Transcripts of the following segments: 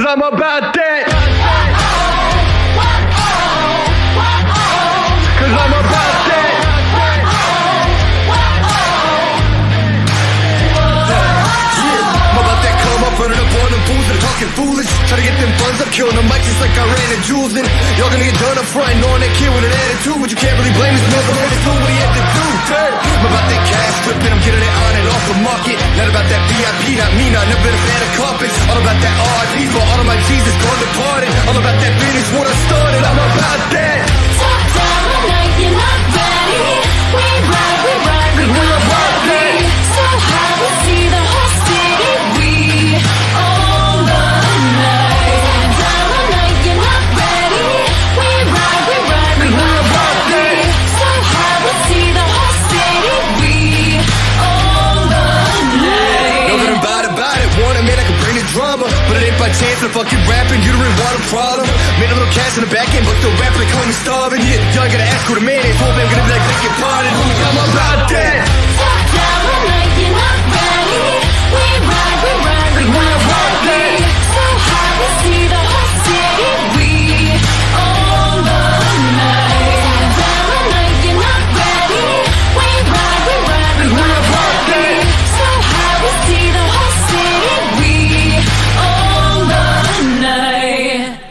I'm about that. Cause I'm about that. I'm about that come up, running up on them fools that are talking foolish. Try to get them funds up, killing them mics just like I ran in jewels in. Y'all gonna get done up front, knowing that kid with an attitude, but you can't really blame this motherfucker for what he had to do. I'm about that cash flipping, I'm getting it on and off the market. Not about that VIP, not me, not never been a fan of carpets. All about that RIP for all of my Jesus gone departed. All about that business when I started, I'm about that. Top down the night, you're not ready. We ride, we're about that. So high, we see the whole city. We own the night. Down the night, you're not ready. We ride, we're about that. So high, we see the whole city. We own the night. Nothing about it, want it, man, I can bring the drama. But it ain't by chance, I'm fucking rapping, you don't really want a problem. Made a little cash in the back end, but still rapping, they call me starving. Yeah, y'all ain't gotta ask who the man is, hope I'm gonna be like, take your pardon. I'm about that. Top down the night, you're not ready. We ride, we're about that. So high, we see the whole city. We own the night. Down the night, you're not ready. We ride, we're about that. So high, we see the whole city. We own the night.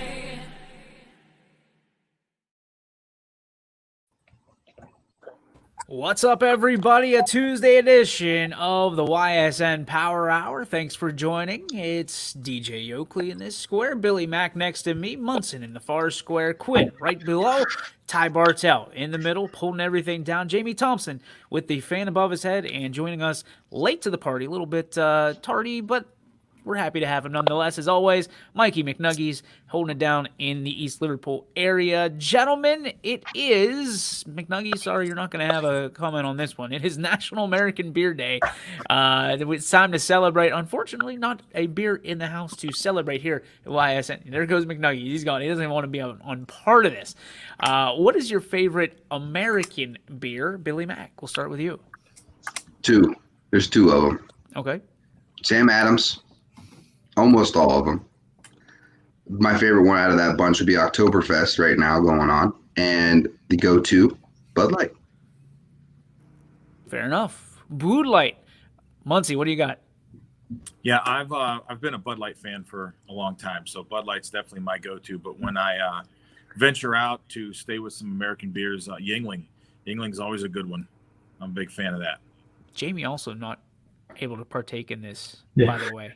What's up, everybody? A Tuesday edition of the Ysn Power Hour. Thanks for joining. It's DJ Oakley in this square, Billy Mack next to me, Munson in the far square, Quinn right below, Ty Bartell in the middle, pulling everything down, Jamie Thompson with the fan above his head, and joining us late to the party, a little bit tardy, but we're happy to have him nonetheless. As always, Mikey McNuggies holding it down in the East Liverpool area. Gentlemen, it is McNuggies. Sorry, you're not going to have a comment on this one. It is National American Beer Day. It's time to celebrate. Unfortunately, not a beer in the house to celebrate here at YSN. There goes McNuggies. He's gone. He doesn't even want to be on part of this. What is your favorite American beer, Billy Mack? We'll start with you. Two. There's two of them. Okay. Sam Adams. Almost all of them. My favorite one out of that bunch would be Oktoberfest right now going on, and the go-to, Bud Light. Fair enough. Bud Light. Muncie, what do you got? Yeah, I've been a Bud Light fan for a long time, so Bud Light's definitely my go-to. But when I venture out to stay with some American beers, Yingling. Yingling's always a good one. I'm a big fan of that. Jamie also not able to partake in this, by the way.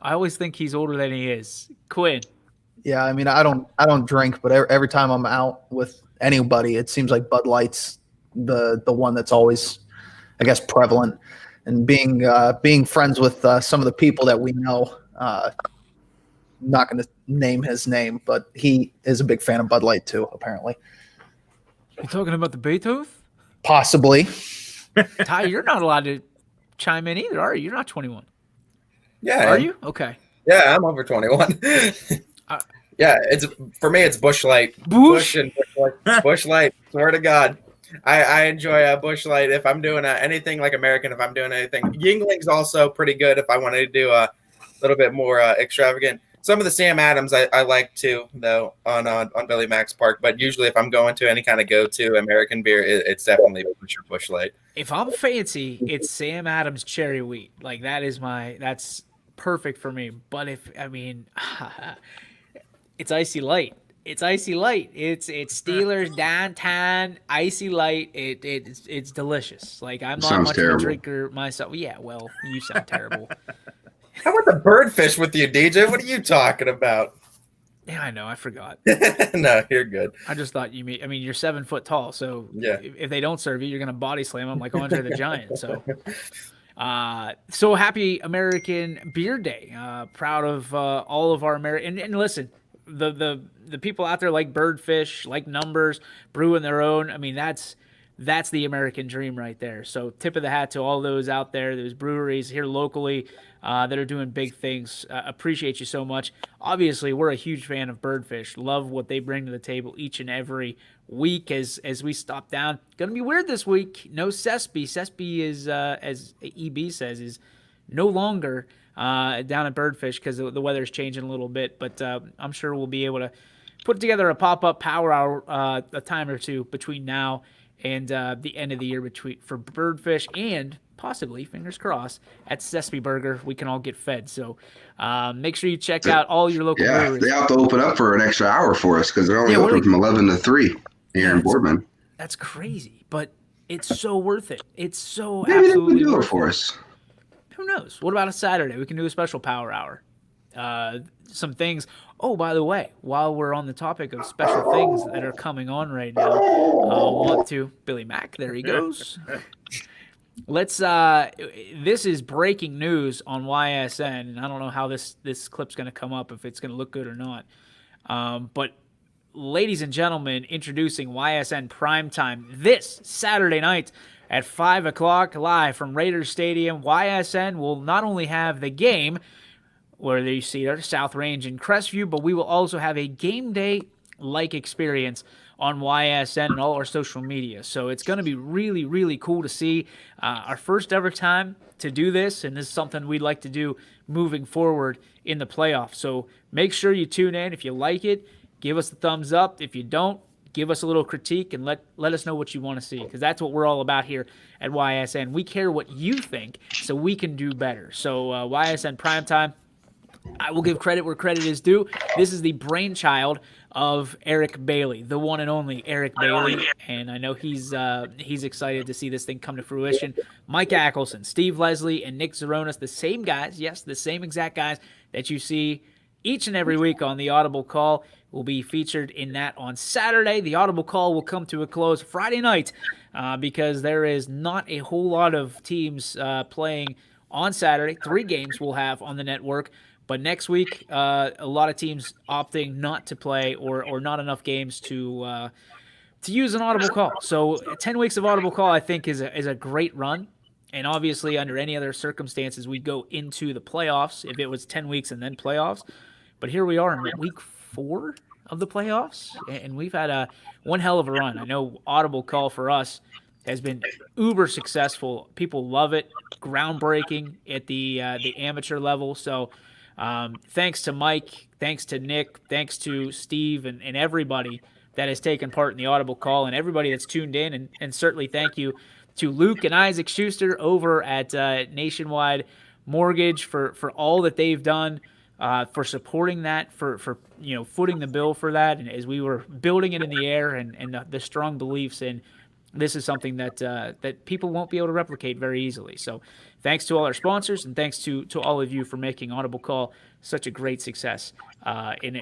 I always think he's older than he is. Quinn. Yeah, I mean, I don't drink, but every time I'm out with anybody, it seems like Bud Light's the one that's always, I guess, prevalent. And being friends with some of the people that we know, not going to name his name, but he is a big fan of Bud Light too, apparently. You talking about the Beethoven? Possibly. Ty, you're not allowed to chime in either, are you? You're not 21. Yeah. Are you? Okay. Yeah, I'm over 21. Yeah, for me, it's Busch Light. Busch Light. Swear to God. I enjoy Busch Light if I'm doing anything like American, if I'm doing anything. Yingling's also pretty good if I wanted to do a little bit more extravagant. Some of the Sam Adams I like too, though, on Billy Mack's part. But usually if I'm going to any kind of go-to American beer, it's definitely Busch Light. If I'm fancy, it's Sam Adams Cherry Wheat. Like, that's perfect for me. But it's Icy Light. It's Icy Light. It's Steelers downtown Icy Light. It's delicious. Like, I'm not much of a drinker myself. Yeah, well, you sound terrible. How about the birdfish with you, DJ? What are you talking about? Yeah, I know. I forgot. No, you're good. I just thought you're 7 foot tall, so yeah. If they don't serve you, you're gonna body slam them like Andre the Giant. So happy American Beer Day. Proud of all of our American. And listen, the people out there like Birdfish, like Numbers, brewing their own. I mean, that's the American dream right there. So tip of the hat to all those out there, those breweries here locally that are doing big things. Appreciate you so much. Obviously, we're a huge fan of Birdfish. Love what they bring to the table each and every week as we stop down. Going to be weird this week. No Cespi. Cespi is, as EB says, is no longer down at Birdfish because the weather's changing a little bit. But I'm sure we'll be able to put together a pop-up power hour a time or two between now and the end of the year for Birdfish and possibly, fingers crossed, at Sesame Burger, we can all get fed. So make sure you check out all your local Yeah, breweries. they have to open up for an extra hour for us because they're only open from 11 to 3 here in Boardman. That's crazy, but it's so worth it. It's so Maybe they absolutely can do it worth for it. us. Who knows? What about a Saturday? We can do a special power hour. Some things. Oh, by the way, while we're on the topic of special things that are coming on right now, want to Billy Mack. There he goes. Let's. This is breaking news on YSN, and I don't know how this clip's going to come up, if it's going to look good or not. But ladies and gentlemen, introducing Ysn Prime Time this Saturday night at 5 o'clock live from Raiders Stadium. Ysn will not only have the game, where you see our South Range and Crestview, but we will also have a game day-like experience on YSN and all our social media. So it's going to be really, really cool to see. Our first ever time to do this, and this is something we'd like to do moving forward in the playoffs. So make sure you tune in. If you like it, give us a thumbs up. If you don't, give us a little critique and let us know what you want to see, because that's what we're all about here at YSN. We care what you think so we can do better. So YSN Primetime, I will give credit where credit is due. This is the brainchild of Eric Bailey, the one and only Eric Bailey, and I know he's excited to see this thing come to fruition. Mike Ackelson, Steve Leslie, and Nick Zeronis, the same guys, yes, the same exact guys that you see each and every week on the Audible Call, will be featured in that on Saturday. The Audible Call will come to a close Friday night because there is not a whole lot of teams playing on Saturday. 3 games we'll have on the network. But next week, a lot of teams opting not to play or not enough games to use an Audible Call. So 10 weeks of Audible Call, I think, is a great run. And obviously, under any other circumstances, we'd go into the playoffs if it was 10 weeks and then playoffs. But here we are in week 4 of the playoffs, and we've had one hell of a run. I know Audible Call for us has been uber successful. People love it, groundbreaking at the amateur level. So thanks to Mike, thanks to Nick, thanks to Steve, and everybody that has taken part in the Audible Call, and everybody that's tuned in, and certainly thank you to Luke and Isaac Schuster over at Nationwide Mortgage for all that they've done, for supporting that, for footing the bill for that, and as we were building it in the air, and the strong beliefs in this is something that people won't be able to replicate very easily. So thanks to all our sponsors, and thanks to all of you for making Audible Call such a great success in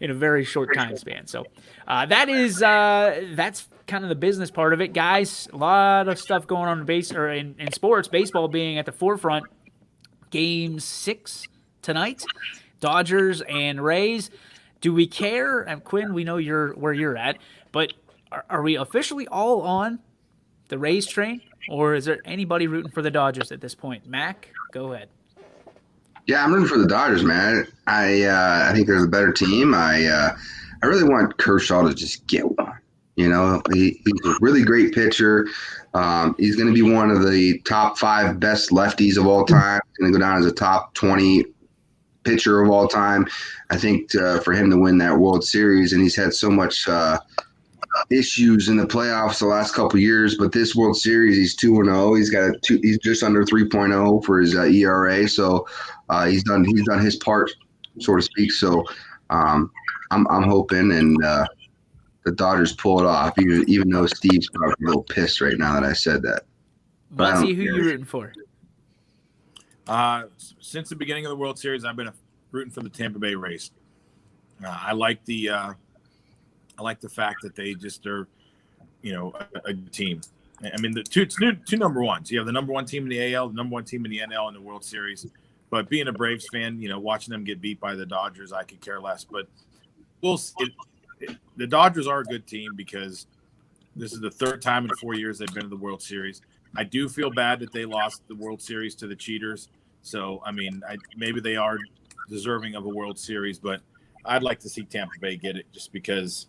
a very short time span. So that's kind of the business part of it, guys. A lot of stuff going on in sports. Baseball being at the forefront. Game 6 tonight, Dodgers and Rays. Do we care? And Quinn, we know where you're at, but are we officially all on the Rays train, or is there anybody rooting for the Dodgers at this point? Mac, go ahead. Yeah, I'm rooting for the Dodgers, man. I think they're the better team. I really want Kershaw to just get one. He's a really great pitcher. He's going to be one of the top 5 best lefties of all time. He's going to go down as a top 20 pitcher of all time. I think for him to win that World Series, and he's had so much issues in the playoffs the last couple of years, but this World Series he's 2-0. He's just under 3.0 for his ERA, so he's done his part, so to speak. So I'm hoping and the Dodgers pull it off, even though Steve's probably a little pissed right now that I said that. Muncie, who you rooting for? Since the beginning of the World Series, I've been rooting for the Tampa Bay Rays. I like the fact that they just are, a team. I mean, the two number ones. You have the number 1 team in the AL, the number 1 team in the NL in the World Series. But being a Braves fan, watching them get beat by the Dodgers, I could care less. But the Dodgers are a good team because this is the 3rd time in 4 years they've been to the World Series. I do feel bad that they lost the World Series to the cheaters. So, I mean, maybe they are deserving of a World Series, but I'd like to see Tampa Bay get it just because,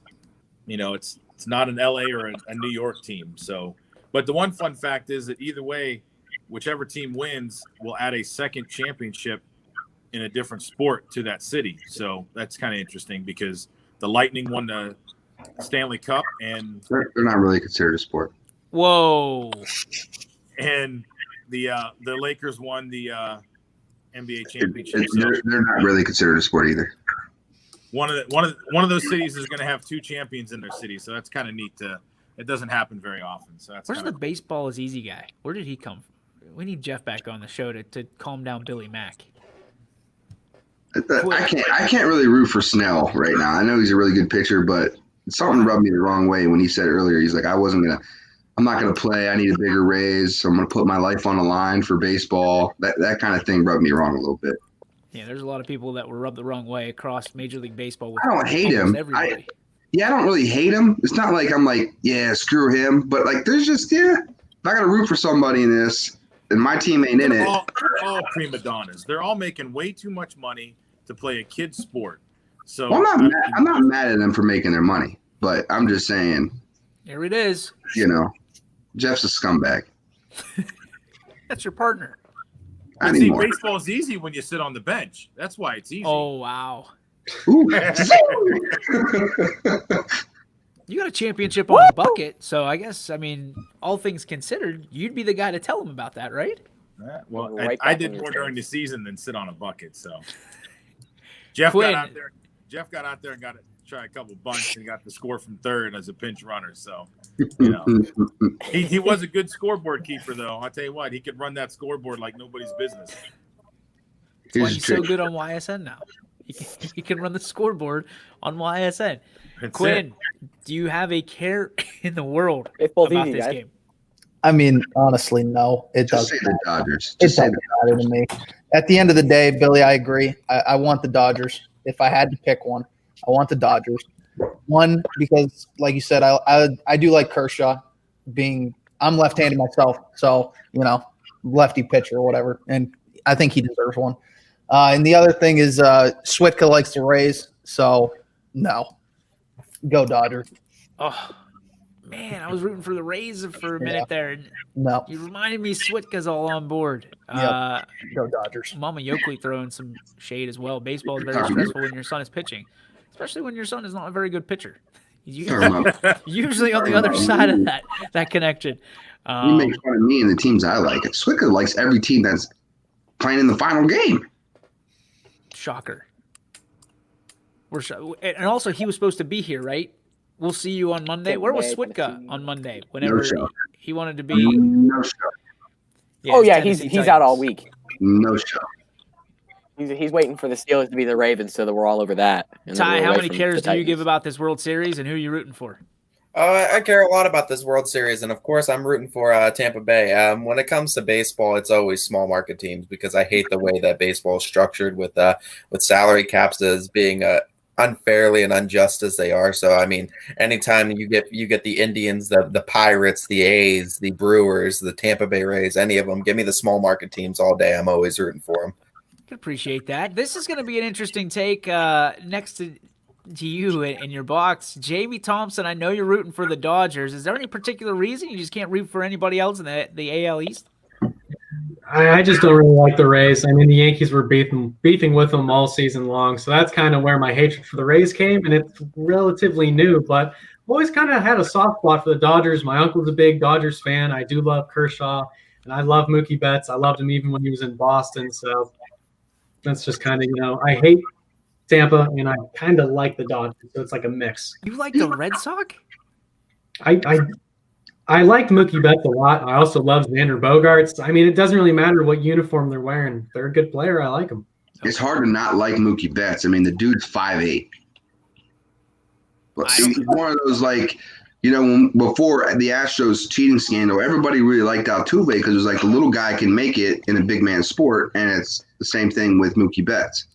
it's not an LA or a New York team. So, but the one fun fact is that either way, whichever team wins will add a second championship in a different sport to that city. So that's kind of interesting because the Lightning won the Stanley Cup and They're not really considered a sport. Whoa. and the Lakers won the NBA championship. So They're not really considered a sport either. one of those cities is going to have two champions in their city. So that's kind of neat. It doesn't happen very often. So that's Where's kinda the baseball is easy guy? Where did he come from? We need Jeff back on the show to calm down Billy Mack. I can't really root for Snell right now. I know he's a really good pitcher, but something rubbed me the wrong way when he said earlier. He's like, I'm not gonna play. I need a bigger raise. So I'm gonna put my life on the line for baseball. That kind of thing rubbed me wrong a little bit. Yeah, there's a lot of people that were rubbed the wrong way across Major League Baseball. With I don't hate him. Everybody. I don't really hate him. It's not like I'm like, yeah, screw him. But like, there's just if I gotta root for somebody in this, and my team ain't in it. They're all prima donnas. They're all making way too much money to play a kid's sport. So Well, I'm not mad at them for making their money, but I'm just saying, Here it is. Jeff's a scumbag. That's your partner. But see, baseball is easy when you sit on the bench. That's why it's easy. Oh, wow. Ooh. You got a championship on a bucket, so I guess, all things considered, you'd be the guy to tell him about that, right? Well, Right I back did on your more toes. during the season than sit on a bucket. So Jeff Quinn. got out there and got to try a couple bunts and got the score from third as a pinch runner. So he was a good scoreboard keeper, though. I'll tell you what, he could run that scoreboard like nobody's business. That's why he's so good on YSN now. He can run the scoreboard on YSN. That's Quinn, do you have a care in the world Baseball's about easy, this guys. game? Honestly, no. It Just doesn't say the matter. Dodgers. It Just say doesn't matter to me. At the end of the day, Billy, I agree. I want the Dodgers. If I had to pick one, I want the Dodgers. One, because like you said, I do like Kershaw I'm left-handed myself, so lefty pitcher or whatever, and I think he deserves one. And the other thing is Switka likes to raise, so no. Go Dodgers. Oh, man, I was rooting for the Rays for a minute there. And No. you reminded me Switka's all on board. Go Dodgers. Mama Yoakley throwing some shade as well. Baseball is very stressful when your son is pitching, especially when your son is not a very good pitcher. He's usually on the other side of that connection. You make fun of me and the teams I like. Switka likes every team that's playing in the final game. Shocker. And also, he was supposed to be here, right? We'll see you on Monday. Where was Switka on Monday? Whenever show. he wanted to be. No show. He's out all week. No show. He's waiting for the Steelers to be the Ravens, so that we're all over that. And then Ty, we're how away many from cares the do you give Titans. about this World Series, and who are you rooting for? I care a lot about this World Series, and of course, I'm rooting for Tampa Bay. When it comes to baseball, it's always small market teams because I hate the way that baseball is structured with salary caps as being unfairly and unjust as they are. So, anytime you get the Indians, the Pirates, the A's, the Brewers, the Tampa Bay Rays, any of them, give me the small market teams all day. I'm always rooting for them. Can appreciate that. This is going to be an interesting take next to you in your box. Jamie Thompson, I know you're rooting for the Dodgers. Is there any particular reason you just can't root for anybody else in the AL East? I just don't really like the Rays. The Yankees were beefing with them all season long, so that's kind of where my hatred for the Rays came, and it's relatively new, but I've always kind of had a soft spot for the Dodgers. My uncle's a big Dodgers fan. I do love Kershaw, and I love Mookie Betts. I loved him even when he was in Boston, so that's just kind of, I hate Tampa, and I kind of like the Dodgers, so it's like a mix. You like the Red Sox? I liked Mookie Betts a lot. I also love Xander Bogaerts. It doesn't really matter what uniform they're wearing. They're a good player. I like them. It's hard to not like Mookie Betts. The dude's 5'8". But he's one of those before the Astros cheating scandal, everybody really liked Altuve because it was like the little guy can make it in a big man sport, and it's the same thing with Mookie Betts.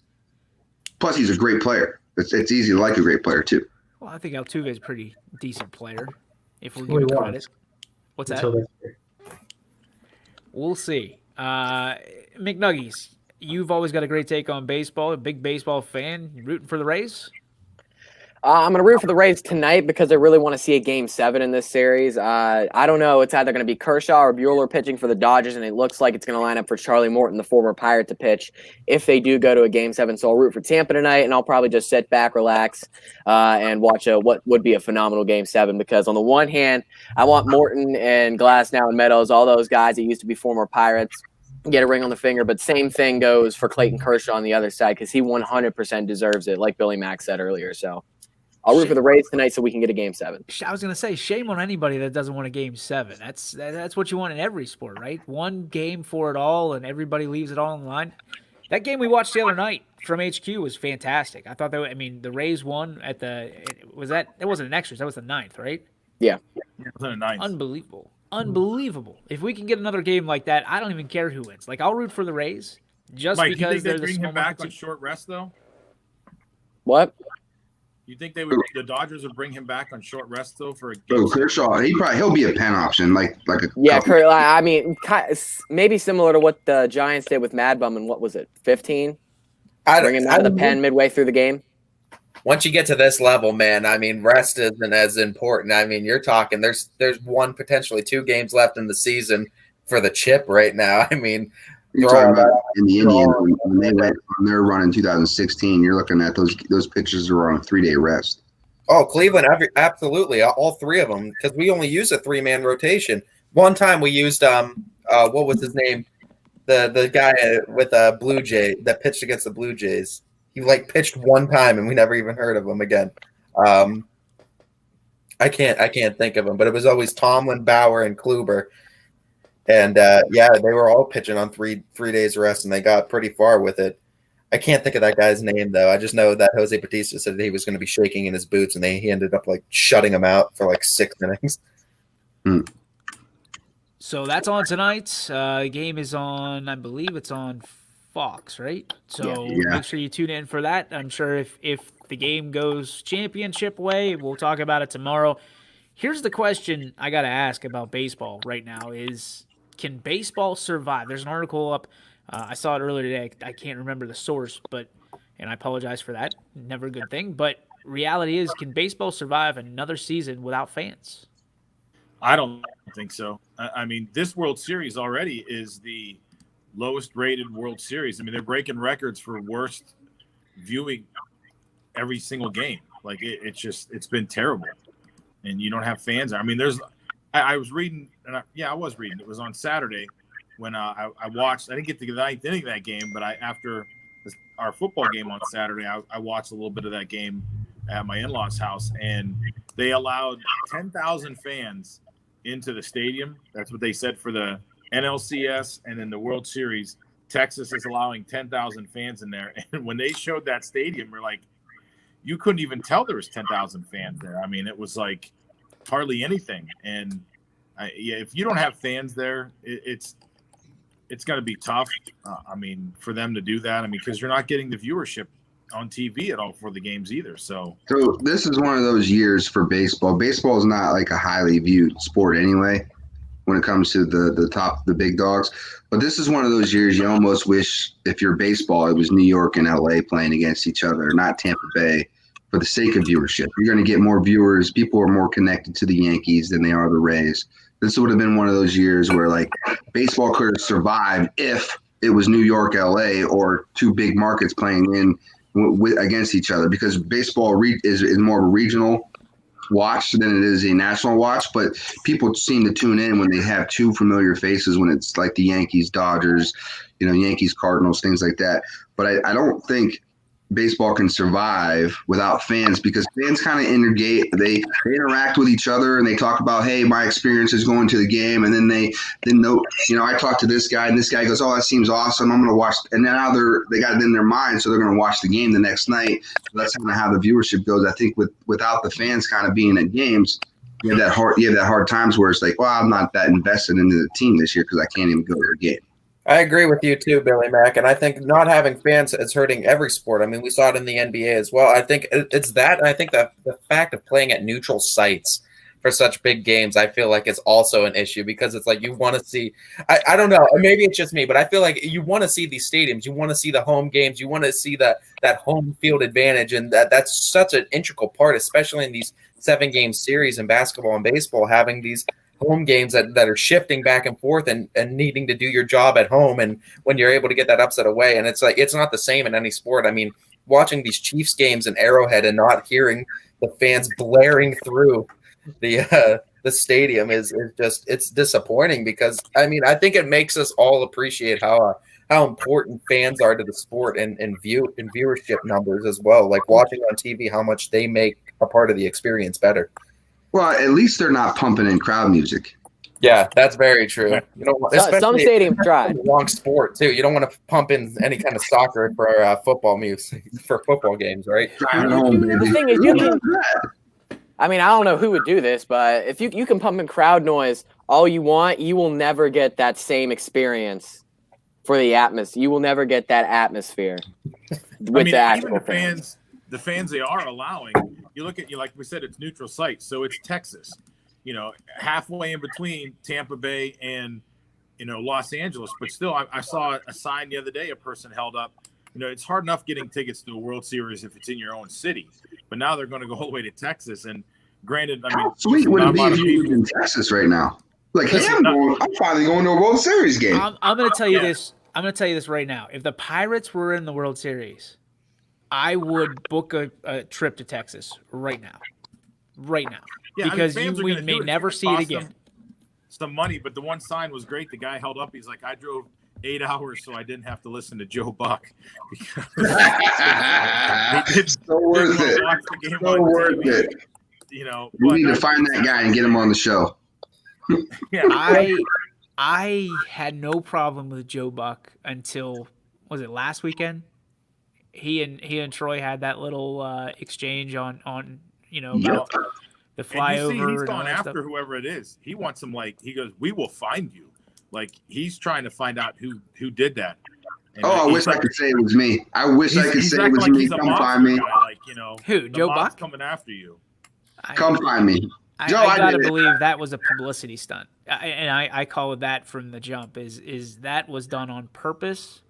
Plus, he's a great player. It's easy to like a great player too. Well, I think Altuve is a pretty decent player, if we're Well, he giving was. credit. What's Until that? this year. We'll see. McNuggies, you've always got a great take on baseball, a big baseball fan. You rooting for the Rays? I'm going to root for the Rays tonight because I really want to see a Game 7 in this series. I don't know. It's either going to be Kershaw or Buehler pitching for the Dodgers, and it looks like it's going to line up for Charlie Morton, the former Pirate, to pitch if they do go to a Game 7. So I'll root for Tampa tonight, and I'll probably just sit back, relax, and watch what would be a phenomenal Game 7 because on the one hand, I want Morton and Glasnow and Meadows, all those guys that used to be former Pirates, get a ring on the finger, but same thing goes for Clayton Kershaw on the other side because he 100% deserves it, like Billy Mack said earlier. So I'll root for the Rays tonight so we can get a Game 7. I was going to say, shame on anybody that doesn't want a Game 7. That's what you want in every sport, right? One game for it all, and everybody leaves it all on the line. That game we watched the other night from HQ was fantastic. I thought the Rays won at it wasn't an extras, that was the 9th, right? Yeah. It was in the 9th. Unbelievable. If we can get another game like that, I don't even care who wins. Like, I'll root for the Rays just Mike, because you think they're they the bring small him back market on short rest though? What? You think the Dodgers would bring him back on short rest though for a So game? Kershaw, he'll be a pen option, like a Yeah, couple- I mean, maybe similar to what the Giants did with Mad Bum in what was it, 15? Bring him out of the pen midway through the game. Once you get to this level, man, I mean, rest isn't as important. I mean, you're talking there's one, potentially 2 games left in the season for the chip right now. I mean, You're talking about in the Indians when they went on their run in 2016. You're looking at those pitchers were on a 3-day rest. Oh, Cleveland, absolutely, all 3 of them, because we only use a 3-man rotation. One time we used what was his name, the guy with a Blue Jay that pitched against the Blue Jays. He pitched one time and we never even heard of him again. I can't think of him, but it was always Tomlin, Bauer, and Kluber. And they were all pitching on 3 days rest, and they got pretty far with it. I can't think of that guy's name though. I just know that Jose Bautista said that he was going to be shaking in his boots, and he ended up shutting him out for 6 innings. So that's on tonight. The game is on, I believe it's on Fox, right? So make sure you tune in for that. I'm sure if the game goes championship way, we'll talk about it tomorrow. Here's the question I got to ask about baseball right now is, can baseball survive? There's an article up. I saw it earlier today. I can't remember the source, and I apologize for that. Never a good thing. But reality is, can baseball survive another season without fans? I don't think so. I mean, this World Series already is the lowest rated World Series. I mean, they're breaking records for worst viewing every single game. It's been terrible. And you don't have fans. I mean, I was reading, and I was reading. It was on Saturday when I watched. I didn't get to the 9th inning of that game, but after our football game on Saturday, I watched a little bit of that game at my in-laws' house, and they allowed 10,000 fans into the stadium. That's what they said for the NLCS, and in the World Series, Texas is allowing 10,000 fans in there. And when they showed that stadium, we're like, you couldn't even tell there was 10,000 fans there. I mean, it was hardly anything. And if you don't have fans there, it's going to be tough. I mean, for them to do that. I mean, because you're not getting the viewership on TV at all for the games either. So this is one of those years for baseball. Baseball is not a highly viewed sport anyway when it comes to the big dogs. But this is one of those years you almost wish, if you're baseball, it was New York and LA playing against each other, not Tampa Bay, for the sake of viewership. You're going to get more viewers. People are more connected to the Yankees than they are the Rays. This would have been one of those years where baseball could have survived if it was New York, LA, or 2 big markets playing in against each other, because baseball is more of a regional watch than it is a national watch. But people seem to tune in when they have 2 familiar faces, when it's like the Yankees, Dodgers, Yankees, Cardinals, things like that. But I don't think baseball can survive without fans, because fans kind of they interact with each other and they talk about, hey, my experience is going to the game, and then I talk to this guy and this guy goes, oh, that seems awesome, I'm going to watch, and then now they got it in their mind, so they're going to watch the game the next night. So that's kind of how the viewership goes. I think without the fans kind of being at games, you have that hard times where it's well, I'm not that invested into the team this year because I can't even go to a game. I agree with you too, Billy Mack, and I think not having fans is hurting every sport. I mean, we saw it in the NBA as well. I think it's that, and I think that the fact of playing at neutral sites for such big games, I feel like it's also an issue because it's like you want to see. I don't know. Maybe it's just me, but I feel like you want to see these stadiums. You want to see the home games. You want to see that home field advantage, and that's such an integral part, especially in these 7-game series in basketball and baseball, having these home games that are shifting back and forth and needing to do your job at home. And when you're able to get that upset away, and it's like it's not the same in any sport. I mean, watching these Chiefs games in Arrowhead and not hearing the fans blaring through the stadium is just it's disappointing because I mean I think it makes us all appreciate how important fans are to the sport and viewership numbers as well. Like watching on TV, how much they make a part of the experience better. Well, at least they're not pumping in crowd music. Yeah, that's very true. You know, Some stadiums tried. Long sport too. You don't want to pump in any kind of soccer for football music for football games, right? Driving home, baby. The thing is, you can. I mean, I don't know who would do this, but if you can pump in crowd noise all you want, you will never get that same experience for the atmosphere. You will never get that atmosphere with the actual even the fans they are allowing. You look at like we said, it's neutral site, so it's Texas. You know, halfway in between Tampa Bay and Los Angeles, but still, I saw a sign the other day. A person held up. It's hard enough getting tickets to a World Series if it's in your own city, but now they're going to go all the way to Texas. And granted, I mean, how sweet would it be if you lived in Texas right now? Like, hey, I'm finally going to a World Series game. I'm going to tell you this. I'm going to tell you this right now. If the Pirates were in the World Series, I would book a trip to Texas right now. Right now. Yeah, because we may never see it again. Some money, but the one sign was great. The guy held up. He's like, I drove 8 hours so I didn't have to listen to Joe Buck. So worth it. So worth it. We need to find that guy and get him on the show. Yeah, I had no problem with Joe Buck until was it last weekend? He and Troy had that little exchange on about the flyover. And you see, he's and gone after stuff. whoever it is. He wants him he goes, we will find you. Like he's trying to find out who did that. And I wish I could say it was me. I wish I could say it was me. Come find me. Who? Joe Buck coming after you. Come find me. Joe, I gotta believe that was a publicity stunt, and I call it that from the jump. Is that was done on purpose?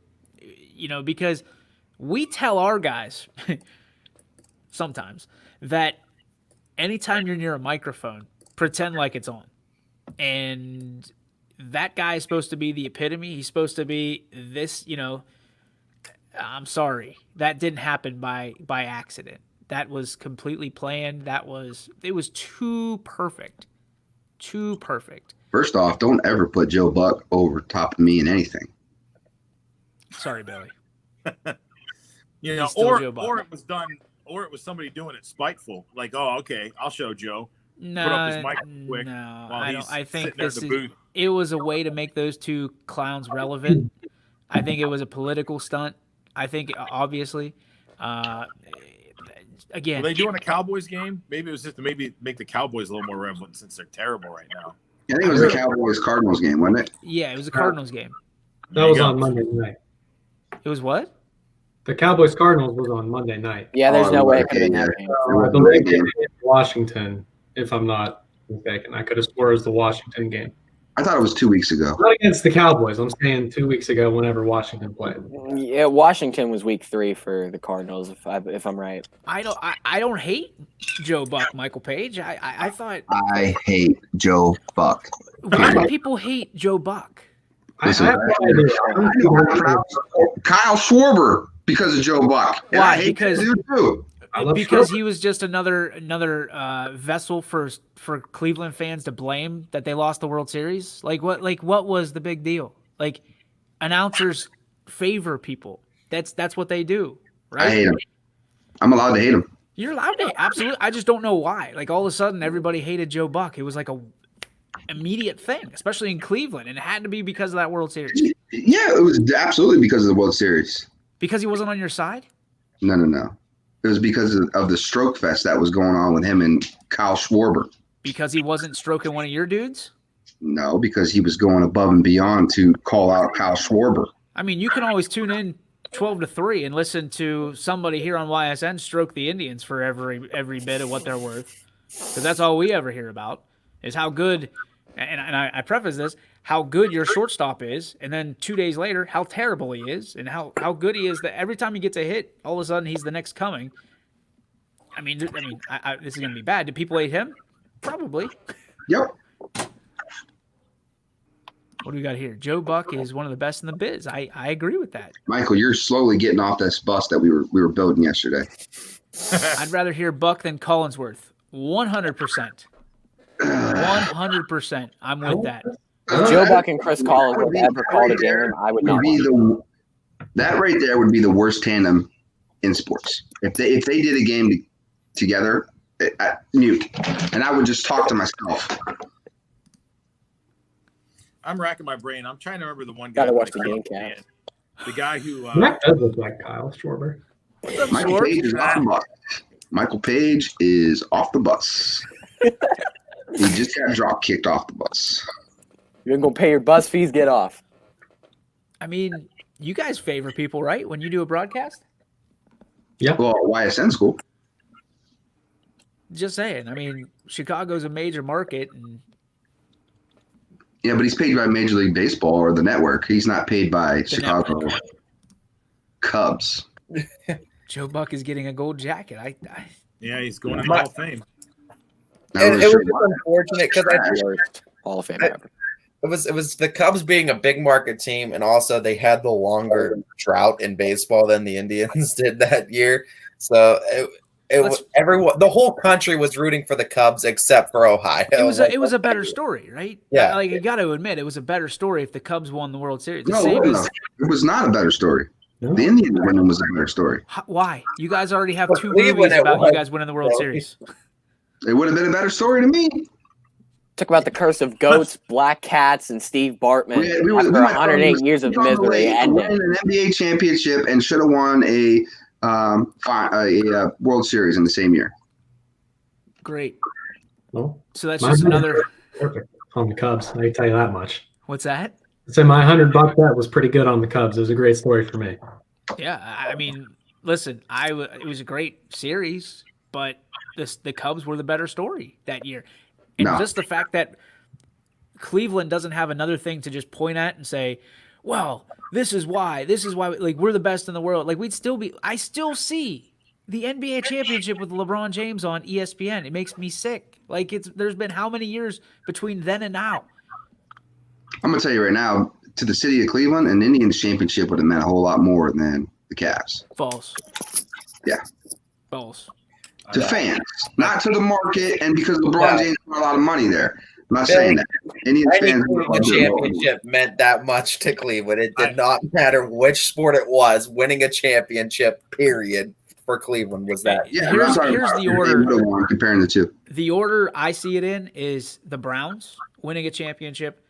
Because we tell our guys sometimes that anytime you're near a microphone, pretend like it's on, and that guy is supposed to be the epitome. He's supposed to be this. I'm sorry, that didn't happen by accident. That was completely planned. It was too perfect. Too perfect. First off, don't ever put Joe Buck over top of me in anything. Sorry, Billy. Or it was done, or it was somebody doing it spiteful. Like, oh, okay, I'll show Joe. No, put up his mic quick. No, I don't. I think it was a way to make those two clowns relevant. I think it was a political stunt. I think obviously. Again, were they doing a Cowboys game? Maybe it was just to maybe make the Cowboys a little more relevant since they're terrible right now. I think it was a Cowboys-Cardinals game, wasn't it? Yeah, it was a Cardinals game. That was on Monday night. It was what? The Cowboys-Cardinals was on Monday night. Yeah, there's no way it could have been that game. I believe it was Washington, if I'm not mistaken. I could have swore it was the Washington game. I thought it was 2 weeks ago. Not against the Cowboys. I'm saying 2 weeks ago whenever Washington played. Yeah, Washington was week 3 for the Cardinals, if I'm right. I don't hate Joe Buck, Michael Page. I thought I hate Joe Buck. Why do people hate Joe Buck? Listen, Kyle Schwarber because of Joe Buck. Why? Because he was just another vessel for Cleveland fans to blame that they lost the World Series. Like what was the big deal? Like announcers favor people. That's what they do, right? I hate him. I'm allowed to hate him. You're allowed to, absolutely. I just don't know why. Like all of a sudden everybody hated Joe Buck. It was like a immediate thing, especially in Cleveland, and it had to be because of that World Series. Yeah, it was absolutely because of the World Series. Because he wasn't on your side? No. It was because of the stroke fest that was going on with him and Kyle Schwarber. Because he wasn't stroking one of your dudes? No, because he was going above and beyond to call out Kyle Schwarber. I mean, you can always tune in 12 to 3 and listen to somebody here on YSN stroke the Indians for every bit of what they're worth. because that's all we ever hear about is how good. And I preface this how good your shortstop is, and then 2 days later how terrible he is, and how good he is that every time he gets a hit, all of a sudden he's the next coming. I mean, this is going to be bad. Do people hate him? Probably. Yep. What do we got here? Joe Buck is one of the best in the biz. I agree with that. Michael, you're slowly getting off this bus that we were building yesterday. I'd rather hear Buck than Collinsworth. 100%. 100%. I'm with that. If Joe Buck and Chris Collinsworth ever called a game, I would not. That right there would be the worst tandem in sports. If they did a game together, mute, and I would just talk to myself. I'm racking my brain. I'm trying to remember the one guy. Gotta watch the game, Cat. The guy who. That does look like Kyle Schwarber. Michael Page is off the bus. Michael Page is off the bus. He just got drop kicked off the bus. You're gonna pay your bus fees, get off. I mean, you guys favor people, right? When you do a broadcast? Yeah. Well, YSN school. Just saying. I mean, Chicago's a major market, and Yeah, but he's paid by Major League Baseball or the network. He's not paid by Chicago Cubs. Joe Buck is getting a gold jacket. Yeah, he's going to the Hall of Fame. It was just unfortunate because Worst Hall of Fame ever. it was the Cubs being a big market team, and also they had the longer drought in baseball than the Indians did that year. So everyone, the whole country was rooting for the Cubs except for Ohio. It was a better story, right? Yeah. Like, you got to admit, it was a better story if the Cubs won the World Series. No, it was not a better story. No. The Indians winning was a better story. Why? You guys already have For 2 Cleveland, movies it about was. you guys winning the World Series. It would have been a better story to me. Talk about the curse of goats, black cats, and Steve Bartman. We were After 108 years of misery, and won an NBA championship and should have won a World Series in the same year. Great. Well, So that's my just bet another. was perfect on the Cubs. I can tell you that much. What's that? I'd say my $100 bet was pretty good on the Cubs. It was a great story for me. Yeah, I mean, listen, it was a great series, but the Cubs were the better story that year. And No. just the fact that Cleveland doesn't have another thing to just point at and say, well, this is why, like, we're the best in the world. Like, I still see the NBA championship with LeBron James on ESPN. It makes me sick. Like, there's been how many years between then and now? I'm going to tell you right now, to the city of Cleveland, an Indians championship would have meant a whole lot more than the Cavs. False. Yeah. False. To fans, not to the market, and because LeBron James put a lot of money there. I'm not saying that. Indians Any fans Cleveland championship meant that much to Cleveland. It did not matter which sport it was. Winning a championship, period, for Cleveland was that. Yeah, Here's I'm talking the about order. they would have won comparing the two. The order I see it in is the Browns winning a championship,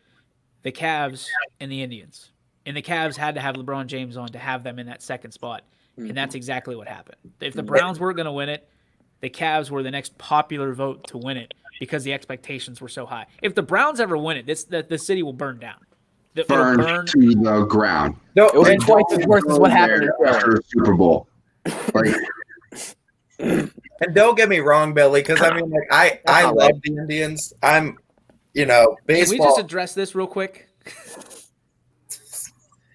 the Cavs, and the Indians. And the Cavs had to have LeBron James on to have them in that second spot. And that's exactly what happened. If the Browns weren't going to win it, the Cavs were the next popular vote to win it because the expectations were so high. If the Browns ever win it, the city will burn down. It'll Burn to the ground. No, It was and twice as worse as what happened in Philly. After the Super Bowl. Like, And don't get me wrong, Billy, because I mean, like I love the Indians. I'm, Can baseball. we just address this real quick?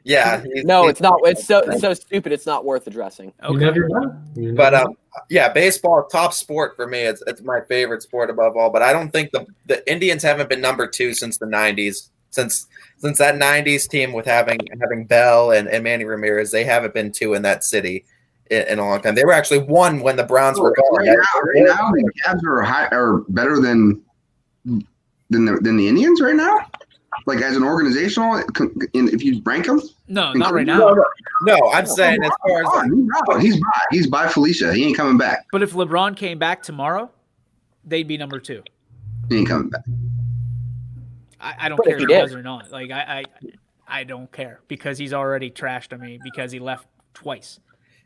Yeah. No, it's not. It's so stupid. It's not worth addressing. You never know. You never But know. yeah, baseball, top sport for me. It's my favorite sport above all. But I don't think the Indians haven't been number 2 since the '90s. Since that '90s team with having Bell and Manny Ramirez, they haven't been 2 in that city in a long time. They were actually 1 when the Browns were gone. right now, the Cavs are better than the Indians right now. Like as an organizational, if you rank them, No, not right now. No, I'm saying as far as he's by Felicia. He ain't coming back. But if LeBron came back tomorrow, they'd be number 2. He ain't coming back. I don't But care if if he he did. does or not. Like I don't care because he's already trashed on me because he left twice.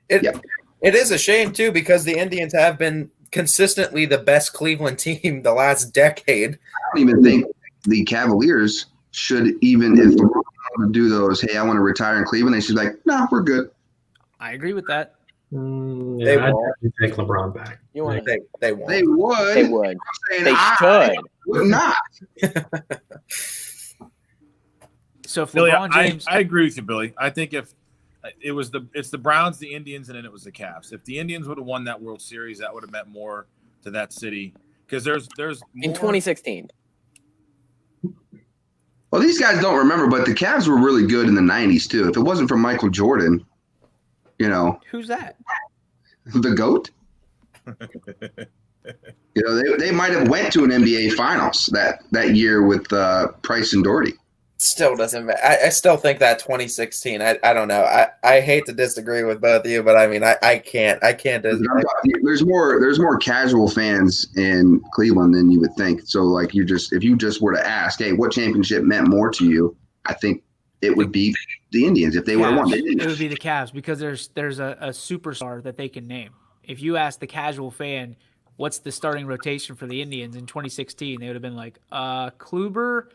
it is a shame too because the Indians have been consistently the best Cleveland team the last decade. I don't even think the Cavaliers should even if LeBron wanted to do those. Hey, I want to retire in Cleveland. They should be like, no, we're good. I agree with that. They I'd won't. definitely take LeBron back. You want to? They won't. They would. They would. I'm saying They I should. would not. So if Billy, LeBron James, I agree with you, Billy. I think if it's the Browns, the Indians, and then it was the Cavs. If the Indians would have won that World Series, that would have meant more to that city because there's In more, 2016. Well, these guys don't remember, but the Cavs were really good in the 90s, too. If it wasn't for Michael Jordan, who's that? the GOAT, they might have went to an NBA Finals that year with Price and Doherty. Still doesn't matter. I still think that 2016. I don't know. I hate to disagree with both of you, but I mean I can't disagree. There's more casual fans in Cleveland than you would think. So like if you just were to ask, hey, what championship meant more to you? I think it would be the Indians if they would have won. It would be the Cavs because there's a superstar that they can name. If you ask the casual fan, what's the starting rotation for the Indians in 2016, they would have been like, Kluber,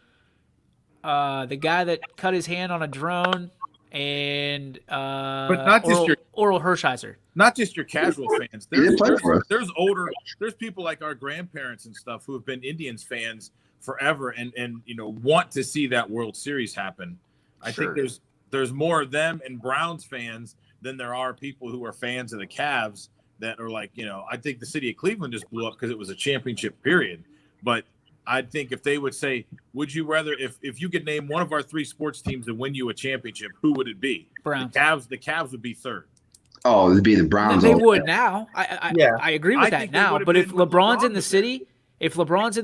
the guy that cut his hand on a drone, and but not just Oral Hershiser. Not just your casual fans. There's people like our grandparents and stuff who have been Indians fans forever and want to see that World Series happen. I think there's more of them and Browns fans than there are people who are fans of the Cavs that are like, I think the city of Cleveland just blew up because it was a championship period. But I think if they would say, would you rather, if you could name one of our three sports teams to win you a championship, who would it be? Browns. The Cavs would be third. Oh, it'd be the Browns. They would now. I agree with that think they now. would have But if been when LeBron's LeBron in the was there.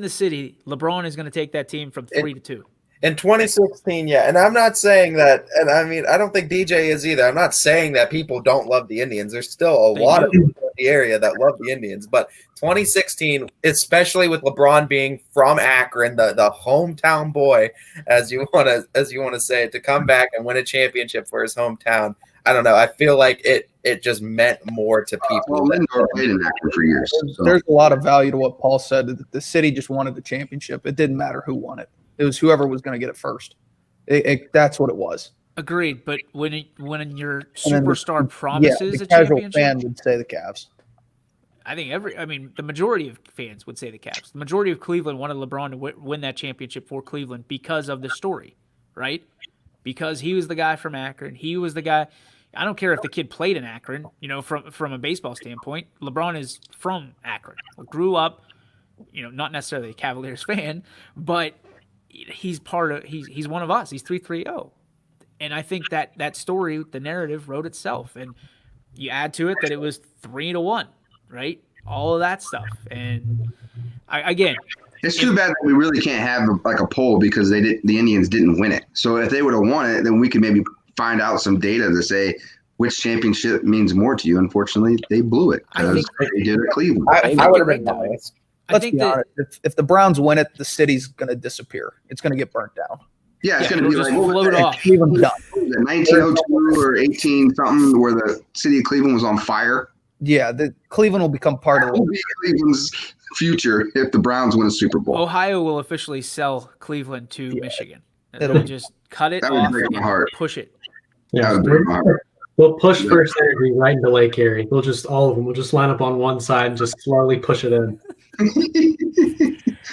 city, LeBron is going to take that team from 3-2. In 2016, yeah, and I'm not saying that, and I mean, I don't think DJ is either. I'm not saying that people don't love the Indians. There's still a lot of people in the area that love the Indians, but 2016, especially with LeBron being from Akron, the hometown boy, as you want to say it, to come back and win a championship for his hometown. I don't know. I feel like it just meant more to people. Well, Lindor played in Akron for years. So. There's a lot of value to what Paul said. The city just wanted the championship. It didn't matter who won it. It was whoever was going to get it first. That's what it was. Agreed, but when your superstar promises the a casual championship, fan would say the Cavs. I think the majority of fans would say the Cavs. The majority of Cleveland wanted LeBron to win that championship for Cleveland because of the story, right? Because he was the guy from Akron. He was the guy. I don't care if the kid played in Akron, from a baseball standpoint. LeBron is from Akron. Grew up, not necessarily a Cavaliers fan, but he's one of us. He's 330. And I think that story, the narrative wrote itself. And you add to it that it was 3-1, right? All of that stuff. And it's too bad that we really can't have a poll because the Indians didn't win it. So if they would have won it, then we could maybe find out some data to say which championship means more to you. Unfortunately, they blew it because they did it Cleveland. I would have been biased. Let's be honest. If the Browns win it, the city's going to disappear. It's going to get burnt down. Yeah, it's going to be like float off. Cleveland's done. 1902 or 18 something where the city of Cleveland was on fire. Yeah, Cleveland will become part of That will be Cleveland's future if the Browns win a Super Bowl. Ohio will officially sell Cleveland to Michigan. They'll just cut it off and push it. Yeah, we'll push First Energy right into Lake Erie. All of them will just line up on one side and just slowly push it in.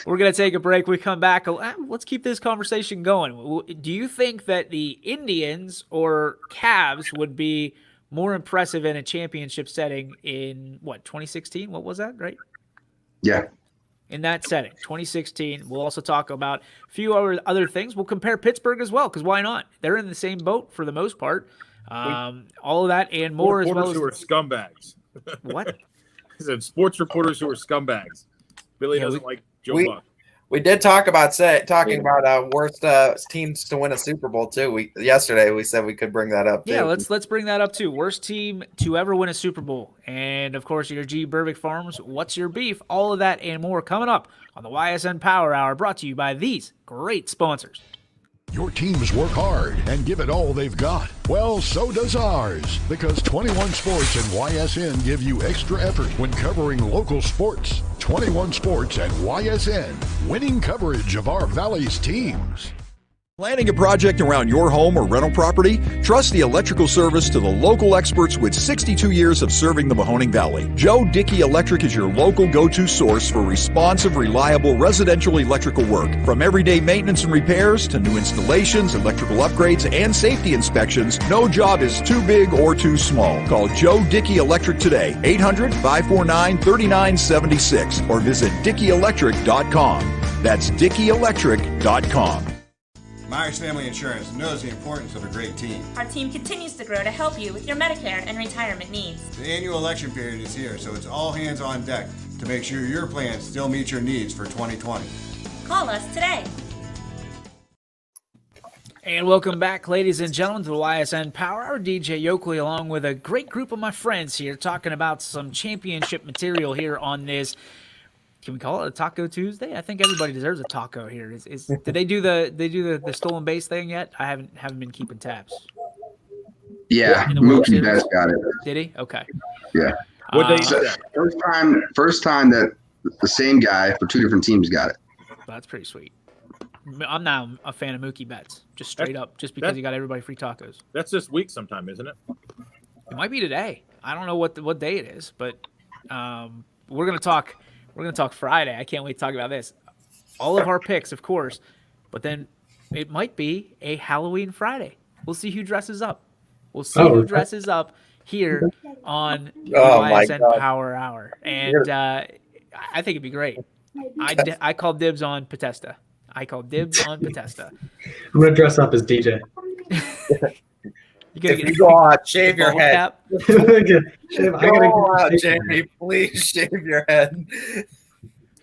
We're going to take a break. We come back. Let's keep this conversation going. Do you think that the Indians or Cavs would be more impressive in a championship setting in, 2016? What was that, right? Yeah. In that setting, 2016. We'll also talk about a few other things. We'll compare Pittsburgh as well, because why not? They're in the same boat for the most part. All of that and more as well. Reporters who are scumbags. What? I said sports reporters who are scumbags. Billy doesn't like Joe Buck. We did talk about worst teams to win a Super Bowl too. Yesterday we said we could bring that up too. Yeah, let's bring that up too. Worst team to ever win a Super Bowl, and of course your G Berbick Farms. What's your beef? All of that and more coming up on the Ysn Power Hour, brought to you by these great sponsors. Your teams work hard and give it all they've got. Well, so does ours, because 21 Sports and YSN give you extra effort when covering local sports. 21 Sports and YSN, winning coverage of our Valley's teams. Planning a project around your home or rental property? Trust the electrical service to the local experts with 62 years of serving the Mahoning Valley. Joe Dickey Electric is your local go-to source for responsive, reliable residential electrical work. From everyday maintenance and repairs to new installations, electrical upgrades, and safety inspections, no job is too big or too small. Call Joe Dickey Electric today, 800-549-3976, or visit DickeyElectric.com. That's DickeyElectric.com. Myers Family Insurance knows the importance of a great team. Our team continues to grow to help you with your Medicare and retirement needs. The annual election period is here, so it's all hands on deck to make sure your plan still meets your needs for 2020. Call us today. And welcome back, ladies and gentlemen, to the Ysn Power Hour. DJ Yoakley, along with a great group of my friends here, talking about some championship material here on this. Can we call it a Taco Tuesday? I think everybody deserves a taco here. Did they do the stolen base thing yet? I haven't been keeping tabs. Yeah, Mookie Betts got it. Did he? Okay. Yeah. What day is So that? first time that the same guy for two different teams got it. That's pretty sweet. I'm now a fan of Mookie Betts, just straight up, just because he got everybody free tacos. That's this week sometime, isn't it? It might be today. I don't know what day it is, but we're gonna talk Friday. I can't wait to talk about this. All of our picks, of course, but then it might be a Halloween Friday. We'll see who dresses up. We'll see who dresses up here on Ysn Power Hour, and I think it'd be great. I call dibs on Potesta. I'm gonna dress up as DJ. If you go out, shave your head. Go out, Jamie. Please shave your head.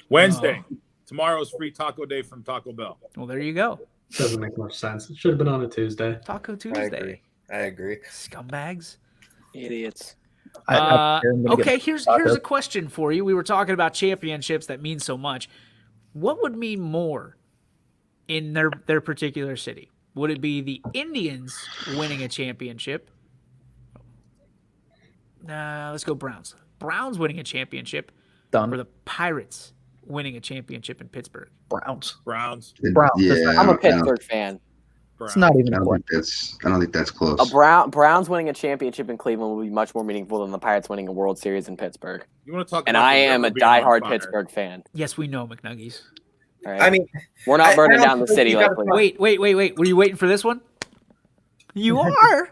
Wednesday. Tomorrow's free taco day from Taco Bell. Well, there you go. Doesn't make much sense. It should have been on a Tuesday. Taco Tuesday. I agree. Scumbags. Idiots. Okay, here's a question for you. We were talking about championships that mean so much. What would mean more in their particular city? Would it be the Indians winning a championship? Let's go Browns. Browns winning a championship. Done. Or the Pirates winning a championship in Pittsburgh? Browns. Yeah, I'm a Pittsburgh fan. It's not even. I don't think that's close. Browns winning a championship in Cleveland would be much more meaningful than the Pirates winning a World Series in Pittsburgh. You want to talk? And about I the am a river being on diehard fire. Pittsburgh fan. Yes, we know, McNuggies. All right? I mean, we're not burning down the think city you like gotta we Wait. Were you waiting for this one? You are.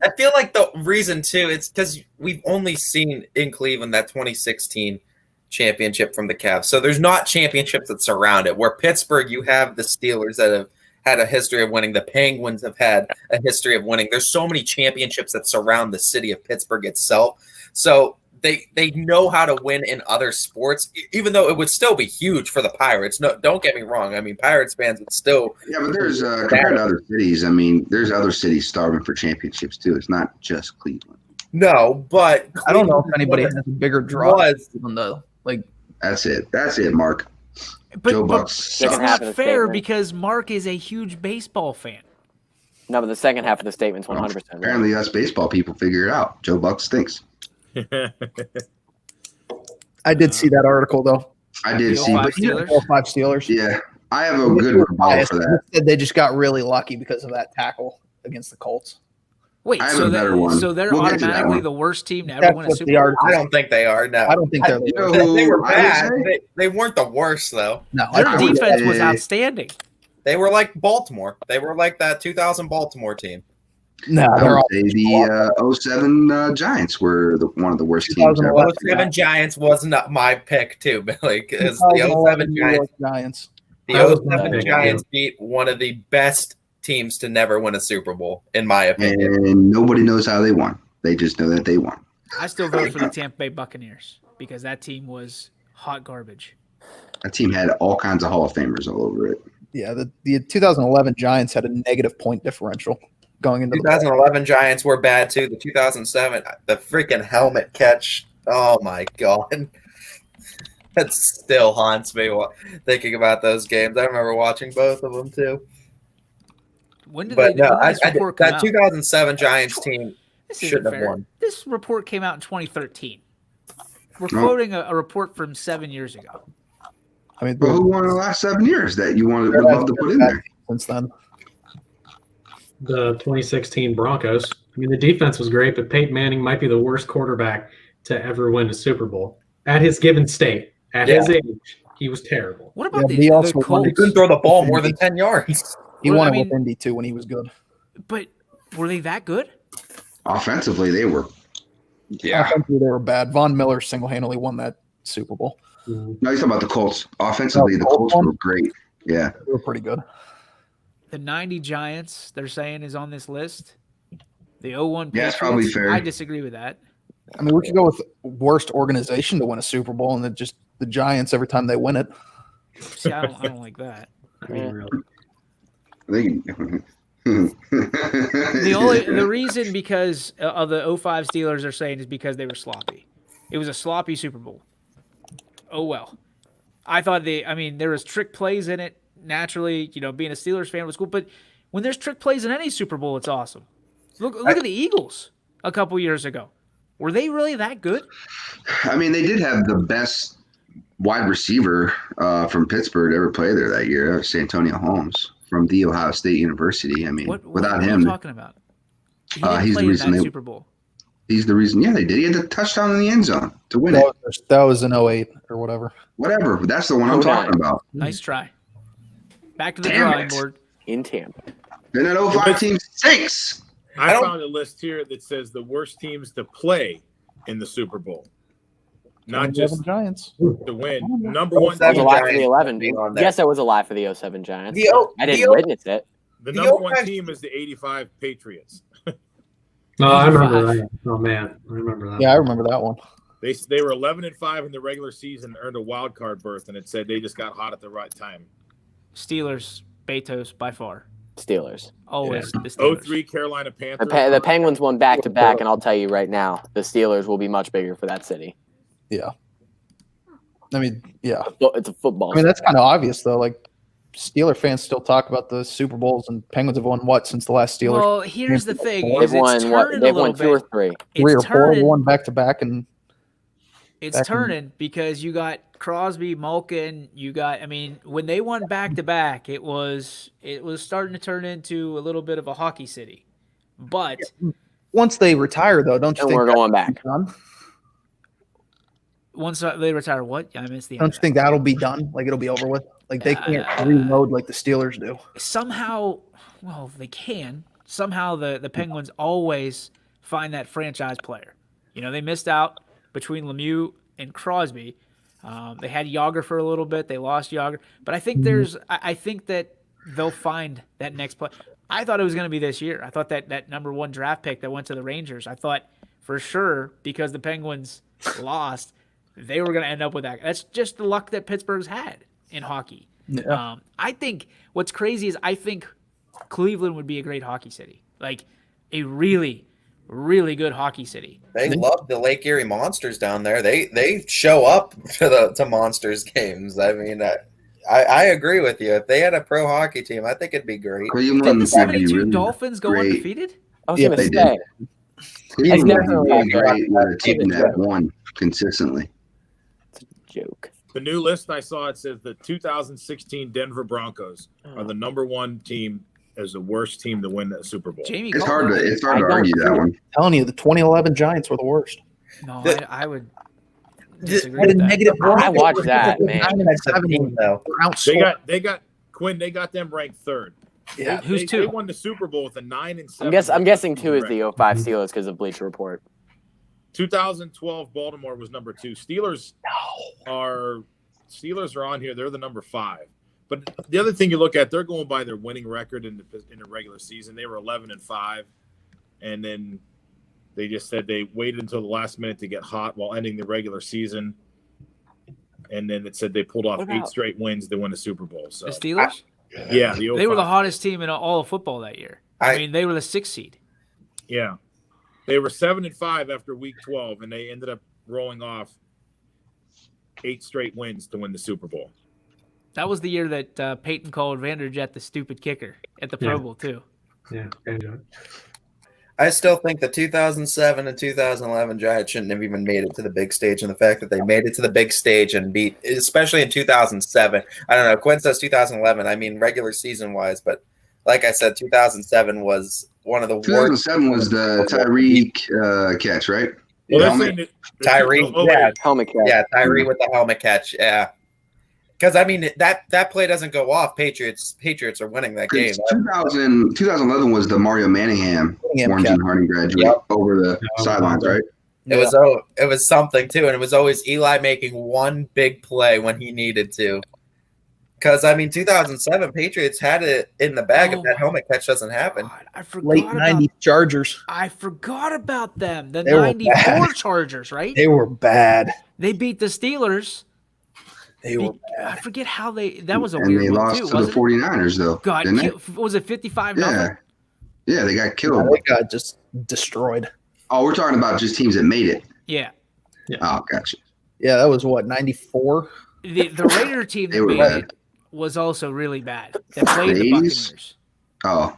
I feel like the reason too, it's because we've only seen in Cleveland that 2016 championship from the Cavs. So there's not championships that surround it. Where Pittsburgh, you have the Steelers that have had a history of winning. The Penguins have had a history of winning. There's so many championships that surround the city of Pittsburgh itself. So they know how to win in other sports, even though it would still be huge for the Pirates. No, don't get me wrong. I mean, Pirates fans would still. Yeah, but there's compared to other cities. I mean, there's other cities starving for championships too. It's not just Cleveland. No, but I don't know if anybody has a bigger draw on the like. That's it, Mark. But Joe Bucks. it's Second half not of the fair statement. because Mark is a huge baseball fan. No, but the second half of the statement's 100%. Right. Apparently, us baseball people figure it out. Joe Bucks stinks. I did see that article though. I did see. Five But, Steelers? All 5 Steelers. yeah, I have a good rebuttal for that. They just got really lucky because of that tackle against the Colts. Wait, I have so a better one. they're We'll get to that automatically one. the worst team to ever That's win a what Super the Bowl? article. I don't think they are. No, I don't think they're. You know They who were I bad. would say? They weren't the worst though. No, I Their think defense was say- outstanding. They were like Baltimore. They were like that 2000 Baltimore team. no, I they're would all. say the 07 Giants were one of the worst teams ever. 2011. 07 Giants was not my pick too, Billy. Because the 07 New York Giants, Giants. the That was 07 my pick, Giants beat one of the best teams to never win a Super Bowl, in my opinion. And nobody knows how they won. They just know that they won. I still vote for the Tampa Bay Buccaneers because that team was hot garbage. That team had all kinds of Hall of Famers all over it. Yeah, the 2011 Giants had a negative point differential going into the 2011 Giants were bad too. The 2007, the freaking helmet catch. Oh my god, that still haunts me thinking about those games. I remember watching both of them too. When did But they, no, when did this report come that out? 2007 Giants team This isn't shouldn't have fair. won. This report came out in 2013. We're quoting a report from 7 years ago. I mean, But who won in the last 7 years that you would love to put in there? Since then, The 2016 Broncos. I mean, the defense was great, but Peyton Manning might be the worst quarterback to ever win a Super Bowl at his given state. At his age, he was terrible. What about he the also won. Colts? He couldn't throw the ball more than 10 yards. He Well, won I it mean- with Indy too when he was good. But were they that good? Offensively, they were. Yeah. Offensively, they were bad. Von Miller single-handedly won that Super Bowl. No, he's talking about the Colts. Offensively, the Colts were great. Yeah. They were pretty good. The 90 Giants, they're saying, is on this list. The 01 Yeah, it's Patriots, probably fair. I disagree with that. I mean, we could go with worst organization to win a Super Bowl, and then just the Giants every time they win it. See, I don't like that. I mean, really. The reason because of the 05 Steelers are saying is because they were sloppy. It was a sloppy Super Bowl. Oh well. I thought there was trick plays in it. Naturally, being a Steelers fan was cool, but when there's trick plays in any Super Bowl, it's awesome. Look at the Eagles a couple years ago. Were they really that good? I mean, they did have the best wide receiver from Pittsburgh to ever play there that year. That was Santonio Holmes from The Ohio State University. I mean, without what him, are you talking about? He didn't he's play the in reason that they- Super Bowl. he's the reason. Yeah, they did. He had the touchdown in the end zone to win it. That was in 08 or whatever. Whatever. But that's the one I'm talking about. Nice try. Back to the Damn drawing it. board. In Tampa. Then that 05 team stinks. I found a list here that says the worst teams to play in the Super Bowl, not just Giants to win. Number one That was a team, lie for the 11. being on there. Yes, that was a lie for the 07 Giants. I didn't the- witness it. the the number old one guys- team is the '85 Patriots. No, I remember that. Oh man, I remember that. Yeah, I remember that one. They were 11-5 in the regular season, earned a wild card berth, and it said they just got hot at the right time. Steelers, Betos by far. Steelers. Always the Steelers. 03 Carolina Panthers. The Penguins won back to back, and I'll tell you right now, the Steelers will be much bigger for that city. Yeah. I mean, yeah. It's a football. I mean, that's kind of obvious, though. Like, Steeler fans still talk about the Super Bowls, and Penguins have won what since the last Steelers? Well, here's the thing: They've is it's won what? turning They've a won little 2 or bit. 3. Three or It's four, turning. one back to back, and It's back in- turning because you got Crosby, Malkin. When they won back to back, it was starting to turn into a little bit of a hockey city. But once they retire, though, don't you And think we're that'll going back. be done? once they retire, what? I missed the end. Don't of you that. think that'll be done? Like, it'll be over with? Like, they can't reload like the Steelers do. Somehow, well, they can. Somehow the Penguins always find that franchise player. They missed out between Lemieux and Crosby. They had Yager for a little bit. They lost Yager. But I think I think that they'll find that next play. I thought it was going to be this year. I thought that number 1 draft pick that went to the Rangers, I thought for sure because the Penguins lost, they were going to end up with that. That's just the luck that Pittsburgh's had in hockey. Yeah. I think what's crazy is I think Cleveland would be a great hockey city, like a really, really good hockey city. They love the Lake Erie Monsters down there. They show up to Monsters games. I mean, I agree with you. If they had a pro hockey team, I think it'd be great. Did Cleveland the would be 72 really Dolphins go great. undefeated? I was Yeah, going to they say. Cleveland would be definitely really a great with a team that won consistently. Joke. The new list I saw, it says the 2016 Denver Broncos are the number 1 team as the worst team to win the Super Bowl. Jamie It's called hard to it. it's hard to argue that one. I'm telling you, the 2011 Giants were the worst. No, The- I would What disagree a with that. negative I watched that, man. 9-17 though. They got Quinn. They got them ranked 3rd. Yeah. Who's They 2? won the Super Bowl with a 9-7. I'm guessing 2 is the 05 Steelers because of Bleacher Report. 2012 Baltimore was number 2. Steelers are on here. They're the number 5. But the other thing you look at, they're going by their winning record in the regular season. They were 11-5, and then they just said they waited until the last minute to get hot while ending the regular season. And then it said they pulled off 8 straight wins to win a Super Bowl. So The Steelers? yeah, They were the hottest team in all of football that year. They were the 6th seed. Yeah. They were 7-5 after week 12, and they ended up rolling off 8 straight wins to win the Super Bowl. That was the year that Peyton called Vanderjet the stupid kicker at the Pro Bowl too. Yeah. I still think the 2007 and 2011 Giants shouldn't have even made it to the big stage, and the fact that they made it to the big stage and beat, especially in 2007. I don't know. Quinn says 2011. I mean, regular season wise, but like I said, 2007 was one of the worst. 2007 was the Tyreek catch, right? Well, they're Helmet. saying Tyree, Yeah, helmet catch. yeah, Tyree with the helmet catch, yeah. Because I mean that play doesn't go off. Patriots are winning that game. 2011 was the Mario Manningham Warren G. Harding graduate over the sidelines, right? It was something too, and it was always Eli making one big play when he needed to. Because I mean, 2007 Patriots had it in the bag. If that helmet catch doesn't happen, God, I forgot Late about 90s Chargers. I forgot about them. The They were 94 bad. Chargers, right? They were bad. They beat the Steelers. They were I bad. forget how that was a And weird they one lost too, to the wasn't it? 49ers, though. God, didn't they? was it 55 Yeah. nothing? Yeah, they got killed. They got just destroyed. Oh, we're talking about just teams that made it. Yeah. Oh, gotcha. Yeah, that was what, 94? The Raider team They that were made bad. it was also really bad. That played the 80s? Buccaneers. Oh,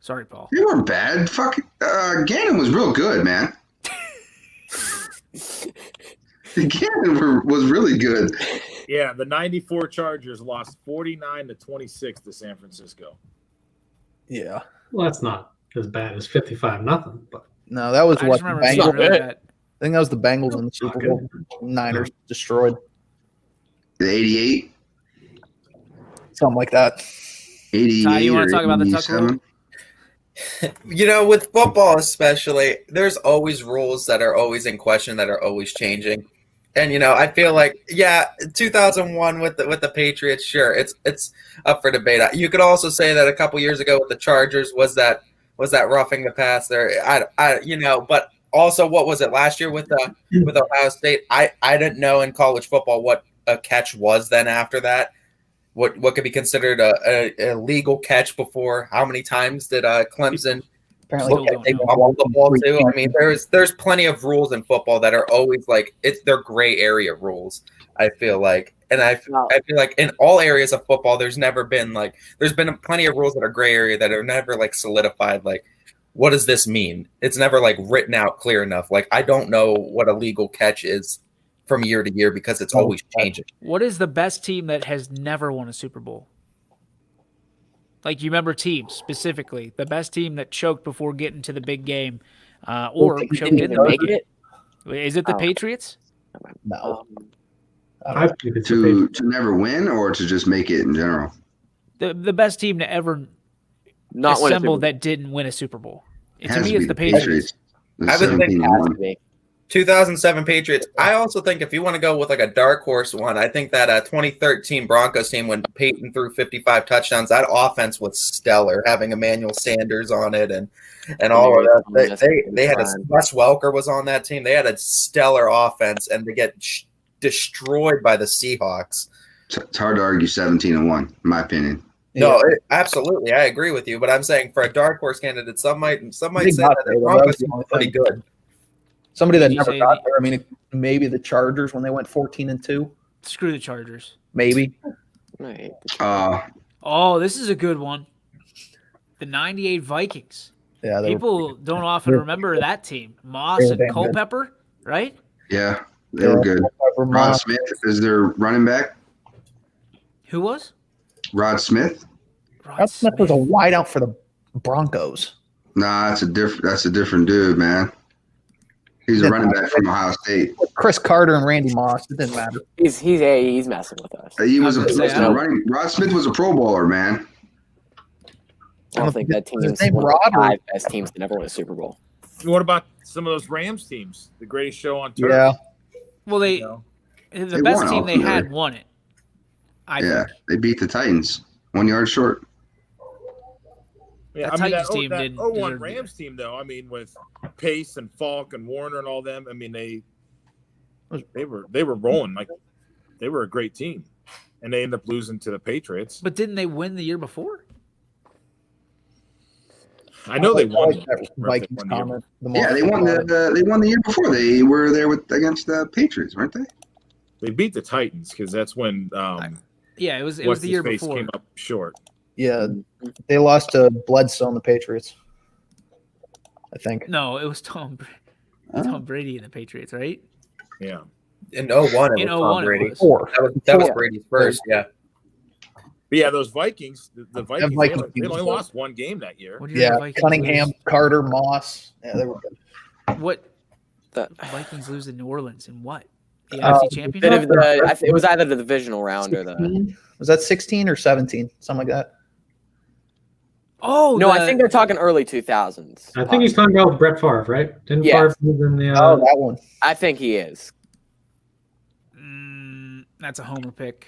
Sorry, Paul. they weren't bad. Fuck, Gannon was real good, man. Gannon was really good. Yeah, the 94 Chargers lost 49-26 to San Francisco. Yeah. Well, that's not as bad as 55 nothing, but No, that was I what just the remember being Bengals. really bad. I think that was the Bengals in the Super Bowl. Niners destroyed. The 88, Something like that. 88, Ty, you want or to talk about the Tuck 87. rule? with football especially, there's always rules that are always in question, that are always changing. And I feel like 2001 with the Patriots, sure, it's up for debate. You could also say that a couple years ago with the Chargers was that roughing the passer. But also what was it last year with Ohio State? I didn't know in college football what a catch was then after that. What could be considered a legal catch before? How many times did Clemson Apparently, Still don't they know. wobble the ball too? I mean, there's plenty of rules in football that are always like they're gray area rules. I feel like, and I feel like in all areas of football, there's been plenty of rules that are gray area that are never like solidified. Like, what does this mean? It's never like written out clear enough. Like, I don't know what a legal catch is from year to year because it's always changing. What is the best team that has never won a Super Bowl? Like, you remember teams specifically, the best team that choked before getting to the big game, or They choked didn't in the even big make game. it. Is it the Oh. Patriots? no. I think it's To never win or to just make it in general? The best team to ever Not when it's assemble that didn't win a Super Bowl. It To has me, to it's be the Patriots. I would think it has to be. 2007 Patriots. I also think if you want to go with like a dark horse one, I think that 2013 Broncos team when Peyton threw 55 touchdowns, that offense was stellar, having Emmanuel Sanders on it and all of that. They had Wes Welker was on that team. They had a stellar offense, and to get destroyed by the Seahawks. It's hard to argue 17-1, in my opinion. No, absolutely, I agree with you. But I'm saying for a dark horse candidate, some might say that the That Broncos was the team only was pretty thing. good. Somebody that Did you never say got there. I mean, maybe the Chargers when they went 14-2. Screw the Chargers. Maybe. Right. Oh, this is a good one. The 98 Vikings. Yeah. People don't often remember that team. Moss They were and damn good. Culpepper, right? Yeah, they were good. Rod Smith is their running back. Who was? Rod Smith? Rod Smith was a wideout for the Broncos. Nah, that's a different dude, man. He's a running back from Ohio State. Chris Carter and Randy Moss. It didn't matter. He's messing with us. He was running. Rod Smith was a Pro Bowler, man. I don't think that team's His name one of the Rod or- 5 best teams to never win a Super Bowl. What about some of those Rams teams? The greatest show on turf. Yeah. Well, the They best won team they ultimately. had won it. I Yeah, think. they beat the Titans 1 yard short. Yeah, That Titans that team didn't 01 deserve to be Rams team, though. I mean, with Pace and Falk and Warner and all them. I mean, they were rolling like they were a great team, and they ended up losing to the Patriots. But didn't they win the year before? I know they I won. like that Vikings comment. Yeah, they won the year before. They were there against the Patriots, weren't they? They beat the Titans because that's when Yeah, it was the year before. came up short. Yeah, they lost to Bledsoe and the Patriots. I think. No, it was Tom Brady and the Patriots, right? Yeah. In 01, it In was 01 Tom it Brady. was. That was Four. Brady's first, yeah. But yeah, those Vikings, the Vikings, Vikings they only teams. lost one game that year. What did the Vikings Cunningham, lose? Carter, Moss. Yeah, they were good. What The- the Vikings lose in New Orleans in what? The Uh, NFC Championship? It was either the divisional round or the. 16? Was that 16 or 17? Something like that. Oh No, I think they're talking early 2000s. I think he's talking about Brett Favre, right? Didn't Yeah. Favre move in the? Oh, that one. I think he is. That's a homer pick.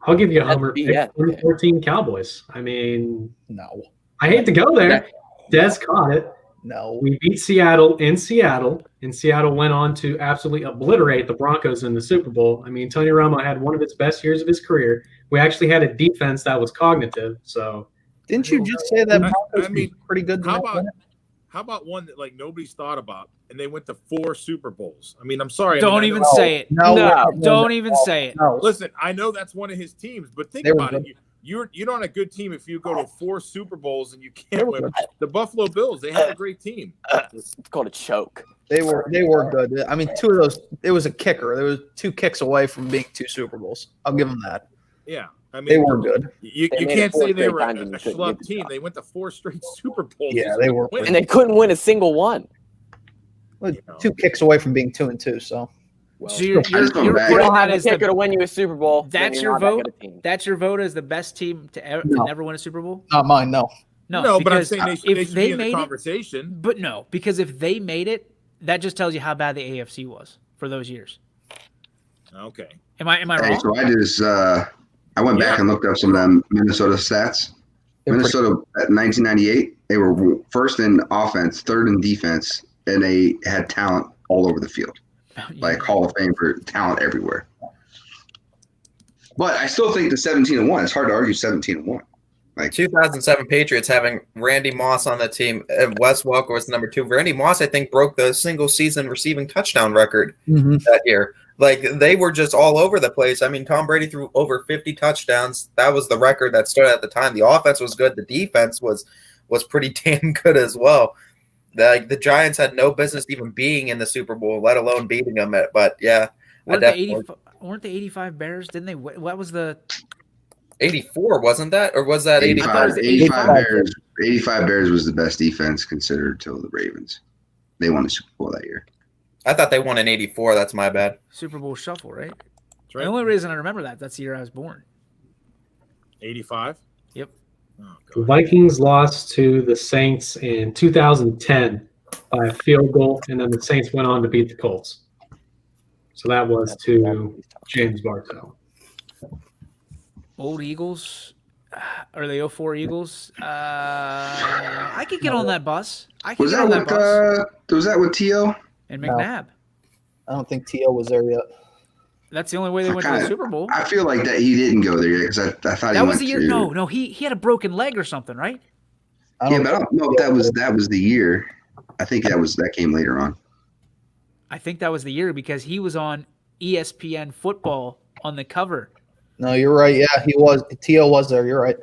I'll give you a That'd homer be- pick. yeah. 2014 Cowboys. I mean, No. I hate to go there. Des caught it. No. We beat Seattle in Seattle, and Seattle went on to absolutely obliterate the Broncos in the Super Bowl. I mean, Tony Romo had one of his best years of his career. We actually had a defense that was cognitive. So Didn't you just say that I Broncos mean, were pretty good? How about one that like nobody's thought about, and they went to 4 Super Bowls? I mean, I'm sorry. Don't I mean, even I know- say it. No. Don't even say it. No. Listen, I know that's one of his teams, but think They were about it. good. You're not a good team if you go to 4 Super Bowls and you can't win. The Buffalo Bills, they had a great team. It's called a choke. They were good. I mean, two of those. It was a kicker. There was 2 kicks away from being 2 Super Bowls. I'll give them that. Yeah, I mean They were good. You They made can't it 4 say they straight were times a and you couldn't schlub get the team. job. They went to 4 straight Super Bowls. Yeah, Just they couldn't were. win. And they couldn't win a single one. Well, 2 kicks away from being 2-2. So So you're I just go you're back. You putting don't have that a as kicker the, to win you a Super Bowl. then that's you're your not that vote. good a team. That's your vote as the best team to No. never win a Super Bowl. not mine. No. No, but I'm because saying they if should they be in the made it, conversation. but no, because if they made it, that just tells you how bad the AFC was for those years. Okay. Am I Hey, wrong? so I went back and looked up some of them Minnesota stats. Minnesota at 1998, they were first in offense, third in defense, and they had talent all over the field, like Hall of Fame for talent everywhere. But I still think the 17-1. It's hard to argue 17-1. Like 2007 Patriots having Randy Moss on the team. Wes Welker was number 2. Randy Moss, I think, broke the single season receiving touchdown record that year. Like, they were just all over the place. I mean, Tom Brady threw over 50 touchdowns. That was the record that stood at the time. The offense was good. The defense was pretty damn good as well. The Giants had no business even being in the Super Bowl, let alone beating them. But yeah, weren't the 85 Bears? Didn't they? What was the 84? Wasn't that, or was that 85? 85 Bears was the best defense considered till the Ravens. They won the Super Bowl that year. I thought they won in 84. That's my bad. Super Bowl shuffle, right? That's right. The only reason I remember that's the year I was born. 85. Yep. Oh, the Vikings lost to the Saints in 2010 by a field goal, and then the Saints went on to beat the Colts. So that was to James Bartow. Old Eagles, or the 04 Eagles. I could get on that bus. I could Was get that on that with bus. was that with T.O.? And No. McNabb. I don't think T.O. was there yet. That's the only way they went to the Super Bowl. I feel like that he didn't go there yet because I thought That he was went the year. to. No, he had a broken leg or something, right? Yeah, but I don't know if that was the year. I think that came later on. I think that was the year because he was on ESPN football on the cover. No, you're right. Yeah, he was. T.O. was there. You're right.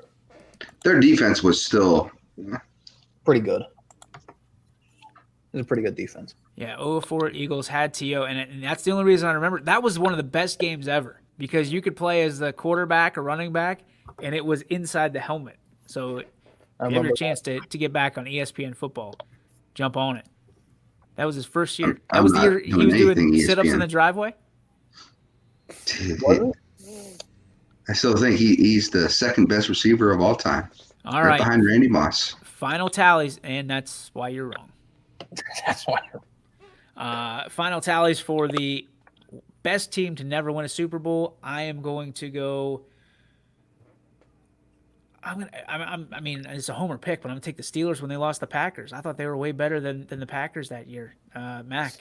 Their defense was still Pretty good. It was a pretty good defense. Yeah, 04 Eagles had T.O., and that's the only reason I remember. That was one of the best games ever because you could play as the quarterback or running back, and it was inside the helmet. So if you have your chance to get back on ESPN football, jump on it. That was his first year. That was the year he was doing sit-ups in the driveway? I still think he's the second best receiver of all time. All right. Behind Randy Moss. Final tallies, and that's why you're wrong. That's why. Final tallies for the best team to never win a Super Bowl. I am going to go. I mean, it's a homer pick, but I'm gonna take the Steelers when they lost the Packers. I thought they were way better than the Packers that year. Mac.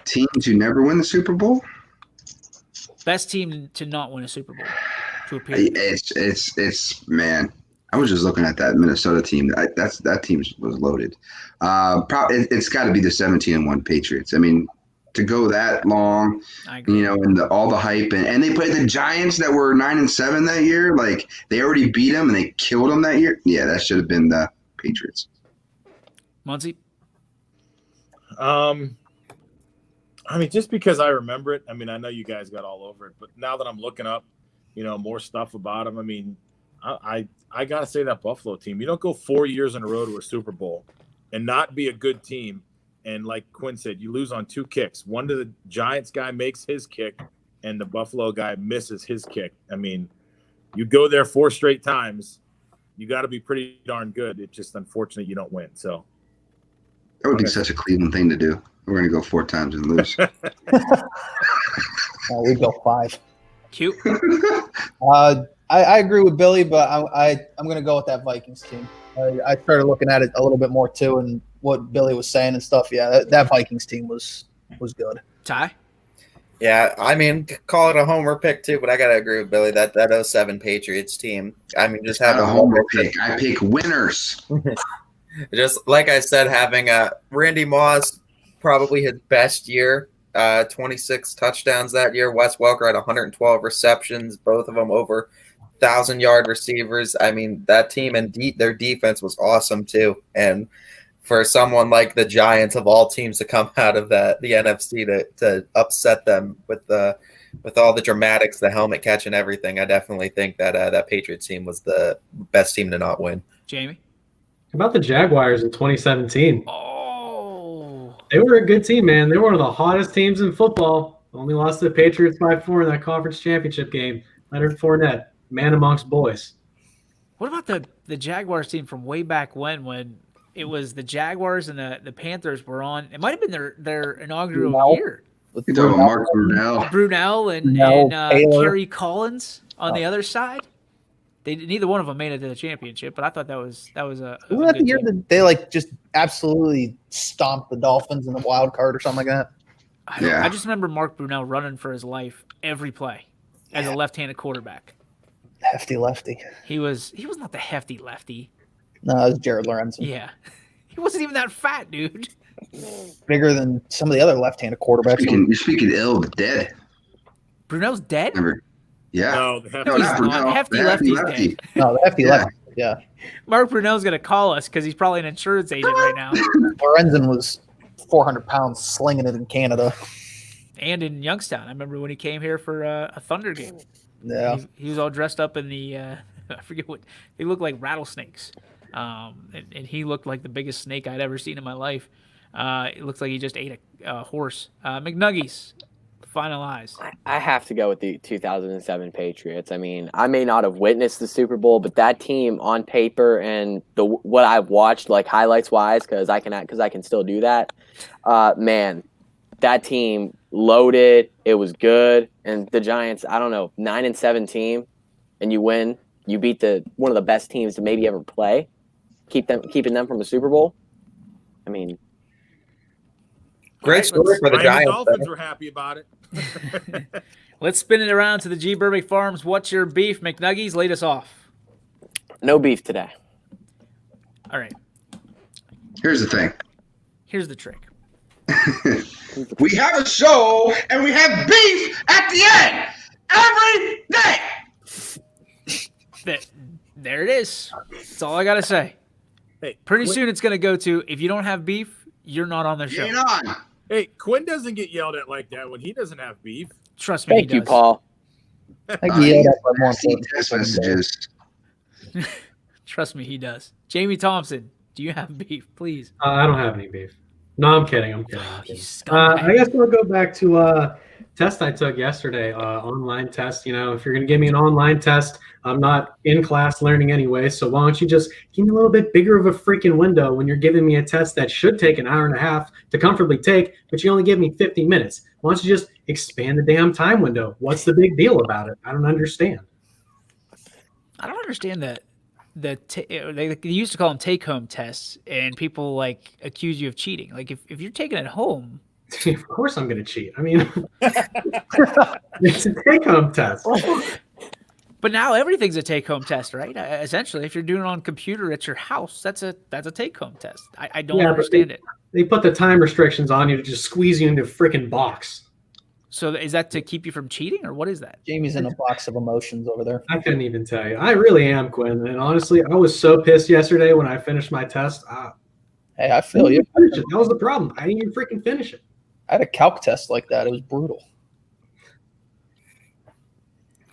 Team to never win the Super Bowl? Best team to not win a Super Bowl. To appear. It's man. I was just looking at that Minnesota team. That team was loaded. It's got to be the 17-1 Patriots. I mean, to go that long, and all the hype, and they played the Giants that were 9-7 that year. Like they already beat them and they killed them that year. Yeah, that should have been the Patriots. Muncie? I mean, just because I remember it, I mean, I know you guys got all over it, but now that I'm looking up, more stuff about them, I mean, I got to say that Buffalo team, you don't go 4 years in a row to a Super Bowl and not be a good team. And like Quinn said, you lose on 2 kicks. One to the Giants guy makes his kick, and the Buffalo guy misses his kick. I mean, you go there 4 straight times, you got to be pretty darn good. It's just unfortunate you don't win. So that would be such a Cleveland thing to do. We're going to go 4 times and lose. We go 5. Cute. I agree with Billy, but I'm going to go with that Vikings team. I started looking at it a little bit more too, and what Billy was saying and stuff. Yeah, that Vikings team was good. Ty? Yeah, I mean, call it a homer pick too, but I gotta agree with Billy that 07 Patriots team. I mean, just having a homer pick. I pick winners. Just like I said, having Randy Moss probably his best year, 26 touchdowns that year. Wes Welker had 112 receptions, both of them over 1,000-yard receivers. I mean, that team and their defense was awesome too. And for someone like the Giants of all teams to come out of the NFC to upset them with all the dramatics, the helmet catch and everything, I definitely think that that Patriots team was the best team to not win. Jamie? How about the Jaguars in 2017? Oh. They were a good team, man. They were one of the hottest teams in football. Only lost to the Patriots by 4 in that conference championship game. Leonard Fournette, man amongst boys. What about the Jaguars team from way back when it was the Jaguars and the Panthers were on? It might have been their inaugural year. You're talking about Mark Brunell. Brunell and Kerry Collins on the other side. Neither one of them made it to the championship, but I thought that was a Wasn't that the year that they just absolutely stomped the Dolphins in the wild card or something like that? I just remember Mark Brunell running for his life every play as a left-handed quarterback. Hefty lefty. He was not the hefty lefty. No, it was Jared Lorenzen. Yeah. He wasn't even that fat, dude. Bigger than some of the other left-handed quarterbacks. You're speaking ill of the dead. Brunell's dead? Remember? Yeah. No, the hefty, not Brunell. Hefty lefty's dead. No, the hefty lefty. Yeah. Mark Brunell's going to call us because he's probably an insurance agent right now. Lorenzen was 400 pounds slinging it in Canada. And in Youngstown. I remember when he came here for a Thunder game. Yeah. He was all dressed up in the, I forget what, they looked like rattlesnakes. And he looked like the biggest snake I'd ever seen in my life. It looks like he just ate a horse. McNuggies, finalized. I have to go with the 2007 Patriots. I mean, I may not have witnessed the Super Bowl, but that team on paper and what I've watched, like highlights wise, because I can still do that. Man, that team loaded. It was good, and the Giants, I don't know, 9-7 team, and you win. You beat one of the best teams to maybe ever play. Keeping them from a Super Bowl. I mean, great story for the Giants. The Dolphins were happy about it. Let's spin it around to the G. Burbick Farms. What's your beef? McNuggies, lead us off. No beef today. All right. Here's the thing. Here's the trick. We have a show and we have beef at the end every day. There it is. That's all I got to say. Hey, pretty soon it's going to go to, if you don't have beef, you're not on the show. You're on. Hey, Quinn doesn't get yelled at like that when he doesn't have beef. Trust me, Thank you, Paul. I get yelled at by more See important text people. messages. Trust me, he does. Jamie Thompson, do you have beef, please? I don't have any beef. No, I'm kidding. I'm kidding. scumbag. I guess we'll go back to a test I took yesterday, online test. You know, if you're going to give me an online test, I'm not in class learning anyway, so why don't you just give me a little bit bigger of a freaking window when you're giving me a test that should take an hour and a half to comfortably take, but you only give me 50 minutes. Why don't you just expand the damn time window? What's the big deal about it? I don't understand. I don't understand that. They used to call them take-home tests, and people like accuse you of cheating. Like if you're taking it home, of course I'm going to cheat. I mean, it's a take-home test. But now everything's a take-home test, right? Essentially, if you're doing it on computer at your house, that's a take-home test. I don't understand it. They put the time restrictions on you to just squeeze you into a freaking box. So is that to keep you from cheating, or what is that? Jamie's in a box of emotions over there. I couldn't even tell you. I really am, Quinn. And honestly, I was so pissed yesterday when I finished my test. Hey, I feel you. Finish it. That was the problem. I didn't even freaking finish it. I had a calc test like that. It was brutal.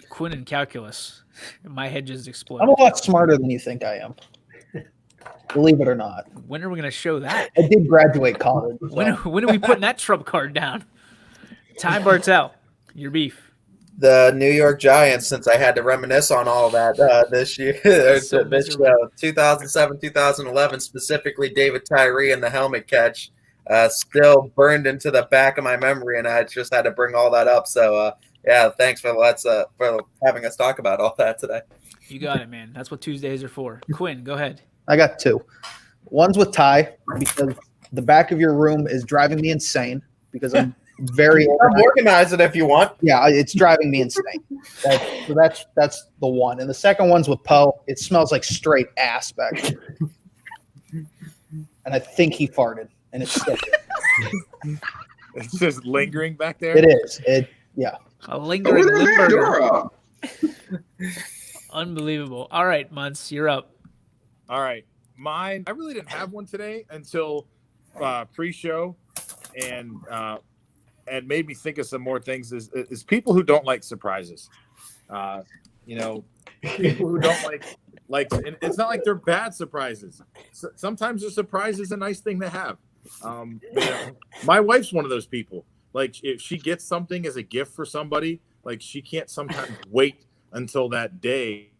Quinn and calculus. My head just exploded. I'm a lot smarter than you think I am. Believe it or not. When are we going to show that? I did graduate college. So. When are we putting that trump card down? Ty Bartell, your beef. The New York Giants, since I had to reminisce on all that this year, So this 2007, 2011, specifically David Tyree and the helmet catch, still burned into the back of my memory, and I just had to bring all that up. So, yeah, thanks for having us talk about all that today. You got it, man. That's what Tuesdays are for. Quinn, go ahead. I got two. One's with Ty, because the back of your room is driving me insane, because I'm very organize it if you want. Yeah, it's driving me insane. So that's the one. And the second one's with Poe. It smells like straight ass back here. And I think he farted, and it's still It's just lingering back there. It is. A lingering Limburger. Unbelievable. All right, Muntz, you're up. All right. Mine, I really didn't have one today until pre-show, and made me think of some more things. Is people who don't like surprises. People who don't like, and it's not like they're bad surprises. Sometimes a surprise is a nice thing to have. My wife's one of those people. Like, if she gets something as a gift for somebody, like, she can't sometimes wait until that day.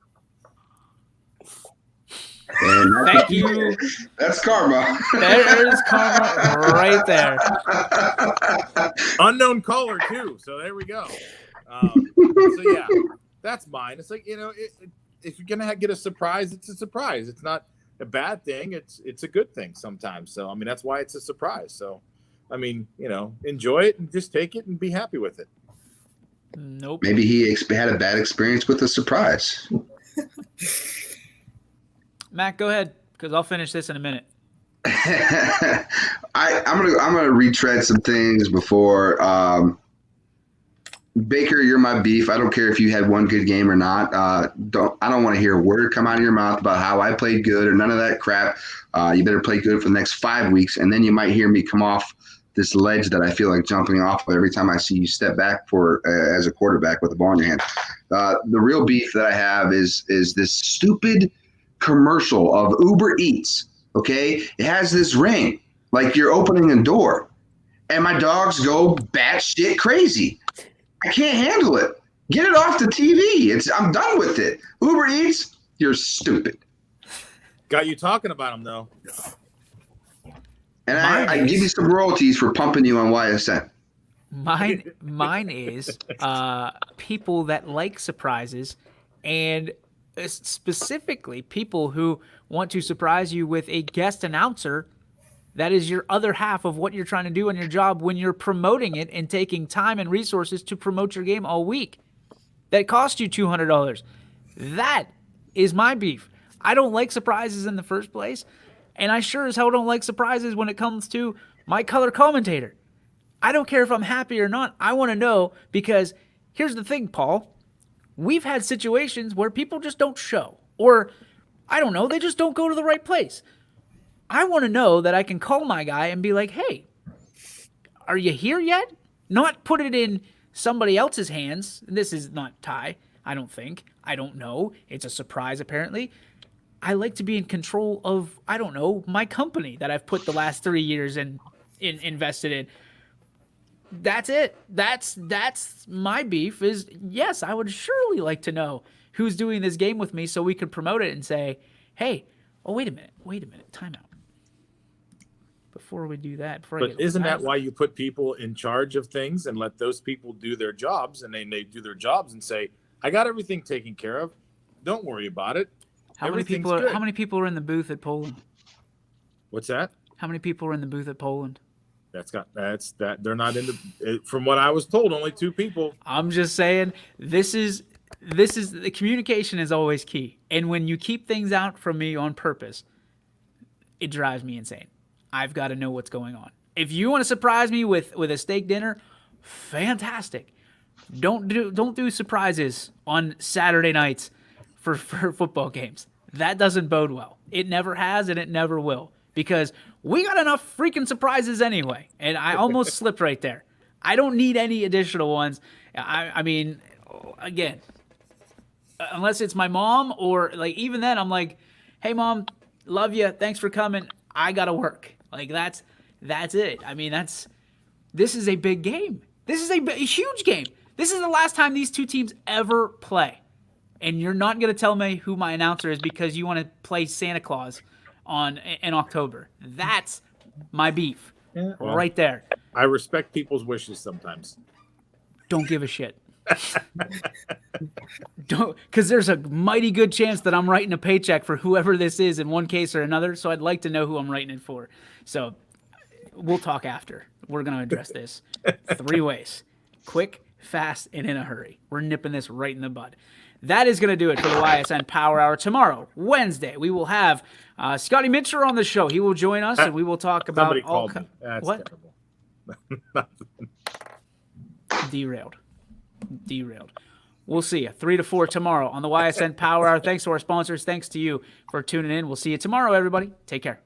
Thank you. That's karma. There's karma right there. Unknown caller too. So there we go. So yeah, that's mine. It's like, if you're gonna get a surprise, it's a surprise. It's not a bad thing. It's a good thing sometimes. So I mean, that's why it's a surprise. So I mean, enjoy it and just take it and be happy with it. Nope. Maybe he had a bad experience with a surprise. Matt, go ahead, because I'll finish this in a minute. I'm gonna retread some things before. Baker, you're my beef. I don't care if you had one good game or not. I don't want to hear a word come out of your mouth about how I played good or none of that crap. You better play good for the next 5 weeks, and then you might hear me come off this ledge that I feel like jumping off of every time I see you step back as a quarterback with the ball in your hand. The real beef that I have is this stupid commercial of Uber Eats. Okay, it has this ring like you're opening a door, and my dogs go batshit crazy. I can't handle it. Get it off the TV. I'm done with it. Uber Eats, you're stupid. Got you talking about them though. And I give you some royalties for pumping you on YSN. Mine is people that like surprises, and specifically people who want to surprise you with a guest announcer that is your other half of what you're trying to do on your job when you're promoting it and taking time and resources to promote your game all week. That cost you $200. That is my beef. I don't like surprises in the first place, and I sure as hell don't like surprises when it comes to my color commentator. I don't care if I'm happy or not. I want to know, because here's the thing, Paul. We've had situations where people just don't show, or I don't know, they just don't go to the right place. I want to know that I can call my guy and be like, hey, are you here yet? Not put it in somebody else's hands. This is not Ty, I don't think. I don't know. It's a surprise, apparently. I like to be in control of, I don't know, my company that I've put the last 3 years in invested in. That's it. That's my beef is, yes, I would surely like to know who's doing this game with me so we could promote it and say, hey, oh, wait a minute, time out. Before we do that, but isn't that why you put people in charge of things and let those people do their jobs, and then they do their jobs and say, I got everything taken care of. Don't worry about it. How many people are in the booth at Poland? What's that? How many people are in the booth at Poland? They're not in the, from what I was told, only 2 people. I'm just saying, this is the communication is always key. And when you keep things out from me on purpose, it drives me insane. I've got to know what's going on. If you want to surprise me with a steak dinner, fantastic. Don't do surprises on Saturday nights for football games. That doesn't bode well. It never has and it never will, because we got enough freaking surprises anyway. And I almost slipped right there. I don't need any additional ones. I mean, again, unless it's my mom, or like even then I'm like, hey mom, love you, thanks for coming, I gotta work. Like that's it. I mean, this is a big game. This is a huge game. This is the last time these two teams ever play. And you're not going to tell me who my announcer is because you want to play Santa Claus in October. That's my beef right there. I respect people's wishes sometimes. Don't give a shit. Don't, because there's a mighty good chance that I'm writing a paycheck for whoever this is in one case or another. So I'd like to know who I'm writing it for. So we'll talk after. We're going to address this 3 ways: quick, fast, and in a hurry. We're nipping this right in the bud. That is going to do it for the Ysn Power Hour. Tomorrow, Wednesday, we will have Scotty Mitcher on the show. He will join us, and we will talk about Somebody called me. That's what? terrible. Derailed. We'll see you 3 to 4 tomorrow on the Ysn Power Hour. Thanks to our sponsors. Thanks to you for tuning in. We'll see you tomorrow, everybody. Take care.